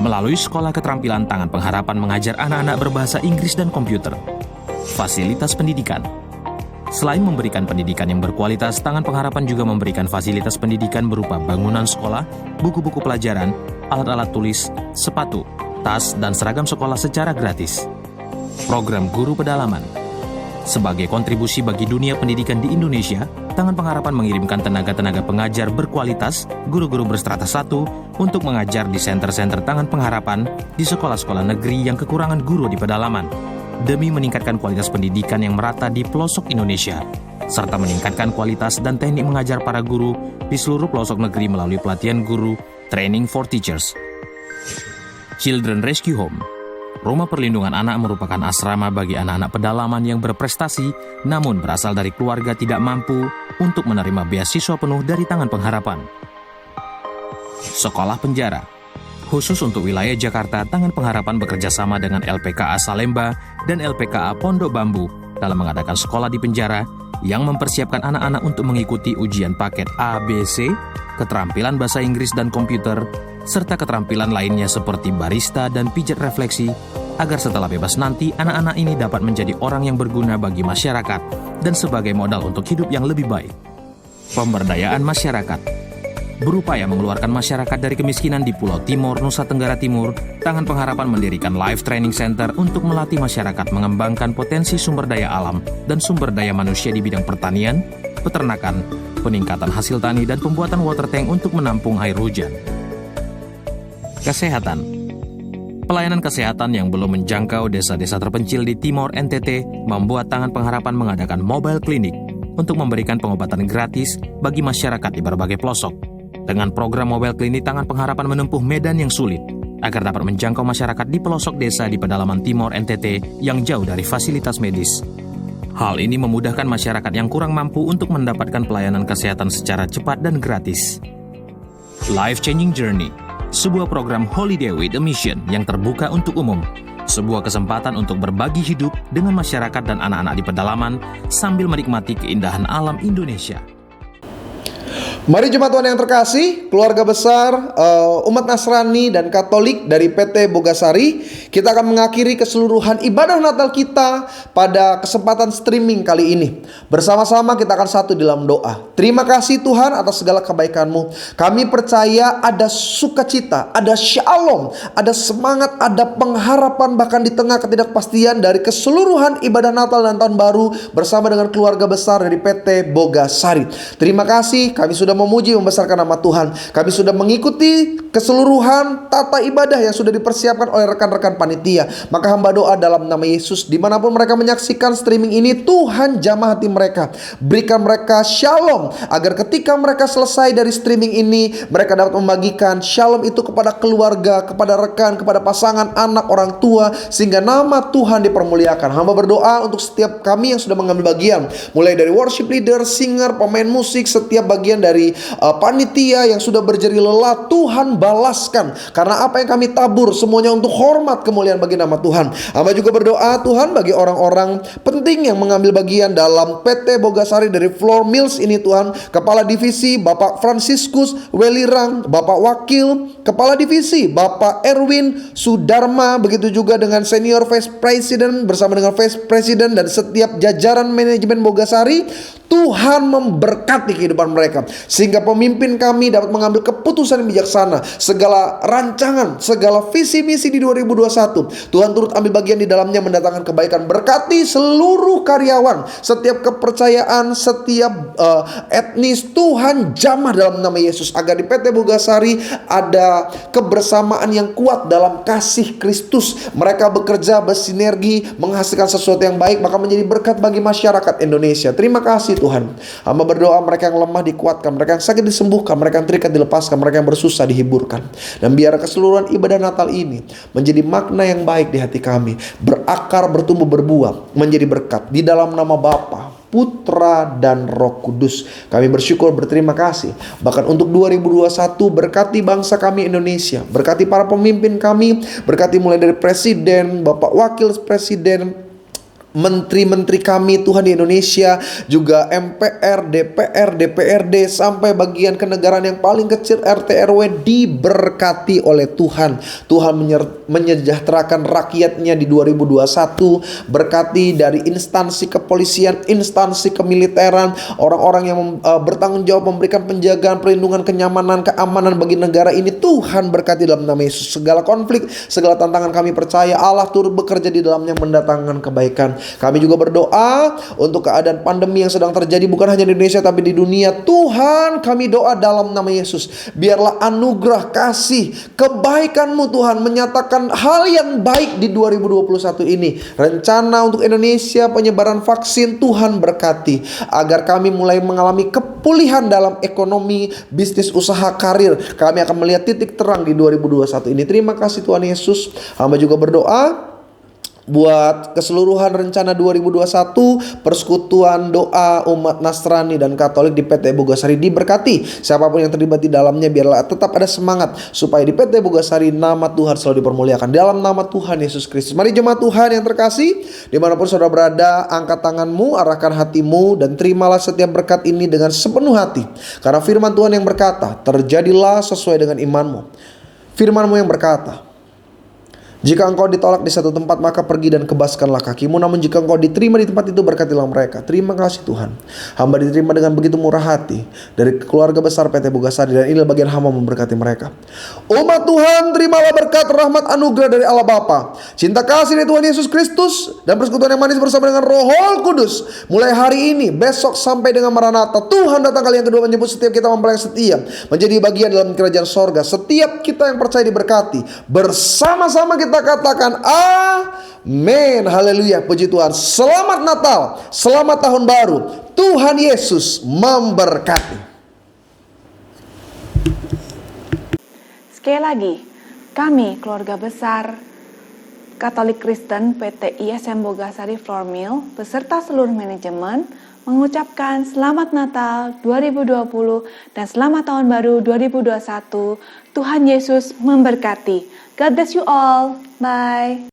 Melalui Sekolah Keterampilan, Tangan Pengharapan mengajar anak-anak berbahasa Inggris dan komputer. Fasilitas pendidikan. Selain memberikan pendidikan yang berkualitas, Tangan Pengharapan juga memberikan fasilitas pendidikan berupa bangunan sekolah, buku-buku pelajaran, alat-alat tulis, sepatu, tas, dan seragam sekolah secara gratis. Program Guru Pedalaman. Sebagai kontribusi bagi dunia pendidikan di Indonesia, Tangan Pengharapan mengirimkan tenaga-tenaga pengajar berkualitas, guru-guru berstrata 1, untuk mengajar di senter-senter Tangan Pengharapan di sekolah-sekolah negeri yang kekurangan guru di pedalaman, demi meningkatkan kualitas pendidikan yang merata di pelosok Indonesia, serta meningkatkan kualitas dan teknik mengajar para guru di seluruh pelosok negeri melalui pelatihan guru Training for Teachers. Children Rescue Home. Rumah perlindungan anak merupakan asrama bagi anak-anak pedalaman yang berprestasi namun berasal dari keluarga tidak mampu untuk menerima beasiswa penuh dari Tangan Pengharapan. Sekolah penjara. Khusus untuk wilayah Jakarta, Tangan Pengharapan bekerja sama dengan LPKA Salemba dan LPKA Pondok Bambu dalam mengadakan sekolah di penjara yang mempersiapkan anak-anak untuk mengikuti ujian paket ABC, keterampilan bahasa Inggris dan komputer, serta keterampilan lainnya seperti barista dan pijat refleksi, agar setelah bebas nanti anak-anak ini dapat menjadi orang yang berguna bagi masyarakat dan sebagai modal untuk hidup yang lebih baik. Pemberdayaan masyarakat. Berupaya mengeluarkan masyarakat dari kemiskinan di Pulau Timor, Nusa Tenggara Timur, Tangan Pengharapan mendirikan Life Training Center untuk melatih masyarakat mengembangkan potensi sumber daya alam dan sumber daya manusia di bidang pertanian, peternakan, peningkatan hasil tani, dan pembuatan water tank untuk menampung air hujan. Kesehatan. Pelayanan kesehatan yang belum menjangkau desa-desa terpencil di Timor NTT membuat Tangan Pengharapan mengadakan mobile clinic untuk memberikan pengobatan gratis bagi masyarakat di berbagai pelosok. Dengan program mobile clinic, Tangan Pengharapan menempuh medan yang sulit agar dapat menjangkau masyarakat di pelosok desa di pedalaman Timor NTT yang jauh dari fasilitas medis. Hal ini memudahkan masyarakat yang kurang mampu untuk mendapatkan pelayanan kesehatan secara cepat dan gratis. Life Changing Journey. Sebuah program Holiday with a Mission yang terbuka untuk umum. Sebuah kesempatan untuk berbagi hidup dengan masyarakat dan anak-anak di pedalaman sambil menikmati keindahan alam Indonesia. Mari jemaat Tuhan yang terkasih, keluarga besar umat Nasrani dan Katolik dari PT Bogasari, kita akan mengakhiri keseluruhan ibadah Natal kita pada kesempatan streaming kali ini. Bersama-sama kita akan satu dalam doa. Terima kasih Tuhan atas segala kebaikan-Mu. Kami percaya ada sukacita, ada shalom, ada semangat, ada pengharapan bahkan di tengah ketidakpastian dari keseluruhan ibadah Natal dan Tahun Baru bersama dengan keluarga besar dari PT Bogasari. Terima kasih, kami sudah memuji membesarkan nama Tuhan. Kami sudah mengikuti keseluruhan tata ibadah yang sudah dipersiapkan oleh rekan-rekan panitia. Maka hamba doa dalam nama Yesus, dimanapun mereka menyaksikan streaming ini, Tuhan jamah hati mereka, berikan mereka shalom, agar ketika mereka selesai dari streaming ini, mereka dapat membagikan shalom itu kepada keluarga, kepada rekan, kepada pasangan, anak, orang tua, sehingga nama Tuhan dipermuliakan. Hamba berdoa untuk setiap kami yang sudah mengambil bagian, mulai dari worship leader, singer, pemain musik, setiap bagian dari panitia yang sudah berjeri lelah, Tuhan balaskan, karena apa yang kami tabur semuanya untuk hormat kemuliaan bagi nama Tuhan. Hamba juga berdoa Tuhan bagi orang-orang penting yang mengambil bagian dalam PT Bogasari dari Floor Mills ini Tuhan. Kepala Divisi Bapak Franciscus Welirang, Bapak Wakil Kepala Divisi Bapak Erwin Sudarma, begitu juga dengan Senior Vice President bersama dengan Vice President dan setiap jajaran manajemen Bogasari. Tuhan memberkati kehidupan mereka. sehingga pemimpin kami dapat mengambil keputusan yang bijaksana. Segala rancangan, segala visi misi di 2021, Tuhan turut ambil bagian di dalamnya, mendatangkan kebaikan. Berkati seluruh karyawan, setiap kepercayaan, setiap etnis, Tuhan jamah dalam nama Yesus, agar di PT Bogasari ada kebersamaan yang kuat dalam kasih Kristus. Mereka bekerja bersinergi, menghasilkan sesuatu yang baik, maka menjadi berkat bagi masyarakat Indonesia. Terima kasih Tuhan. Hamba berdoa mereka yang lemah dikuatkan, mereka yang sakit disembuhkan, mereka yang terikat dilepaskan, mereka yang bersusah dihiburkan. Dan biar keseluruhan ibadah Natal ini menjadi makna yang baik di hati kami, berakar, bertumbuh, berbuah, menjadi berkat. Di dalam nama Bapa, Putra, dan Roh Kudus, kami bersyukur, berterima kasih. Bahkan untuk 2021, berkati bangsa kami Indonesia, berkati para pemimpin kami, berkati mulai dari Presiden, Bapak Wakil Presiden, menteri-menteri kami Tuhan di Indonesia, juga MPR, DPR, DPRD, sampai bagian kenegaraan yang paling kecil RT RW, diberkati oleh Tuhan. Tuhan menyejahterakan rakyatnya di 2021. Berkati dari instansi kepolisian, instansi kemiliteran, orang-orang yang bertanggung jawab memberikan penjagaan, perlindungan, kenyamanan, keamanan bagi negara ini. Tuhan berkati dalam nama Yesus. Segala konflik, segala tantangan, kami percaya Allah turut bekerja di dalamnya, mendatangkan kebaikan. Kami juga berdoa untuk keadaan pandemi yang sedang terjadi, bukan hanya di Indonesia tapi di dunia. Tuhan, kami doa dalam nama Yesus, biarlah anugerah, kasih, kebaikan-Mu Tuhan menyatakan hal yang baik di 2021 ini. Rencana untuk Indonesia, penyebaran vaksin, Tuhan berkati, agar kami mulai mengalami kepulihan dalam ekonomi, bisnis, usaha, karir. Kami akan melihat titik terang di 2021 ini. Terima kasih Tuhan Yesus. Hamba juga berdoa buat keseluruhan rencana 2021, persekutuan doa umat Nasrani dan Katolik di PT Bogasari diberkati. Siapapun yang terlibat di dalamnya, biarlah tetap ada semangat supaya di PT Bogasari nama Tuhan selalu dipermuliakan. Dalam nama Tuhan Yesus Kristus. Mari jemaat Tuhan yang terkasih, dimanapun saudara berada, angkat tanganmu, arahkan hatimu, dan terimalah setiap berkat ini dengan sepenuh hati. Karena firman Tuhan yang berkata, terjadilah sesuai dengan imanmu. Firman-Mu yang berkata, jika engkau ditolak di satu tempat, maka pergi dan kebaskanlah kakimu. Namun jika engkau diterima di tempat itu, berkatilah mereka. Terima kasih Tuhan. Hamba diterima dengan begitu murah hati dari keluarga besar PT Bogasari, dan inilah bagian hamba memberkati mereka. Umat Tuhan, terimalah berkat, rahmat, anugerah dari Allah Bapa, cinta kasih dari Tuhan Yesus Kristus, dan persekutuan yang manis bersama dengan Roh Kudus, mulai hari ini, besok, sampai dengan Maranatha. Tuhan datang kali yang kedua, menjemput setiap kita mempelai yang setia menjadi bagian dalam kerajaan sorga. Setiap kita yang percaya diberkati. Bersama-sama kita katakan amin. Haleluya, puji Tuhan. Selamat Natal, selamat tahun baru. Tuhan Yesus memberkati. Sekali lagi, kami keluarga besar Katolik Kristen PT ISM Bogasari Flour Mill beserta seluruh manajemen mengucapkan Selamat Natal 2020 dan Selamat Tahun Baru 2021. Tuhan Yesus memberkati. God bless you all. Bye.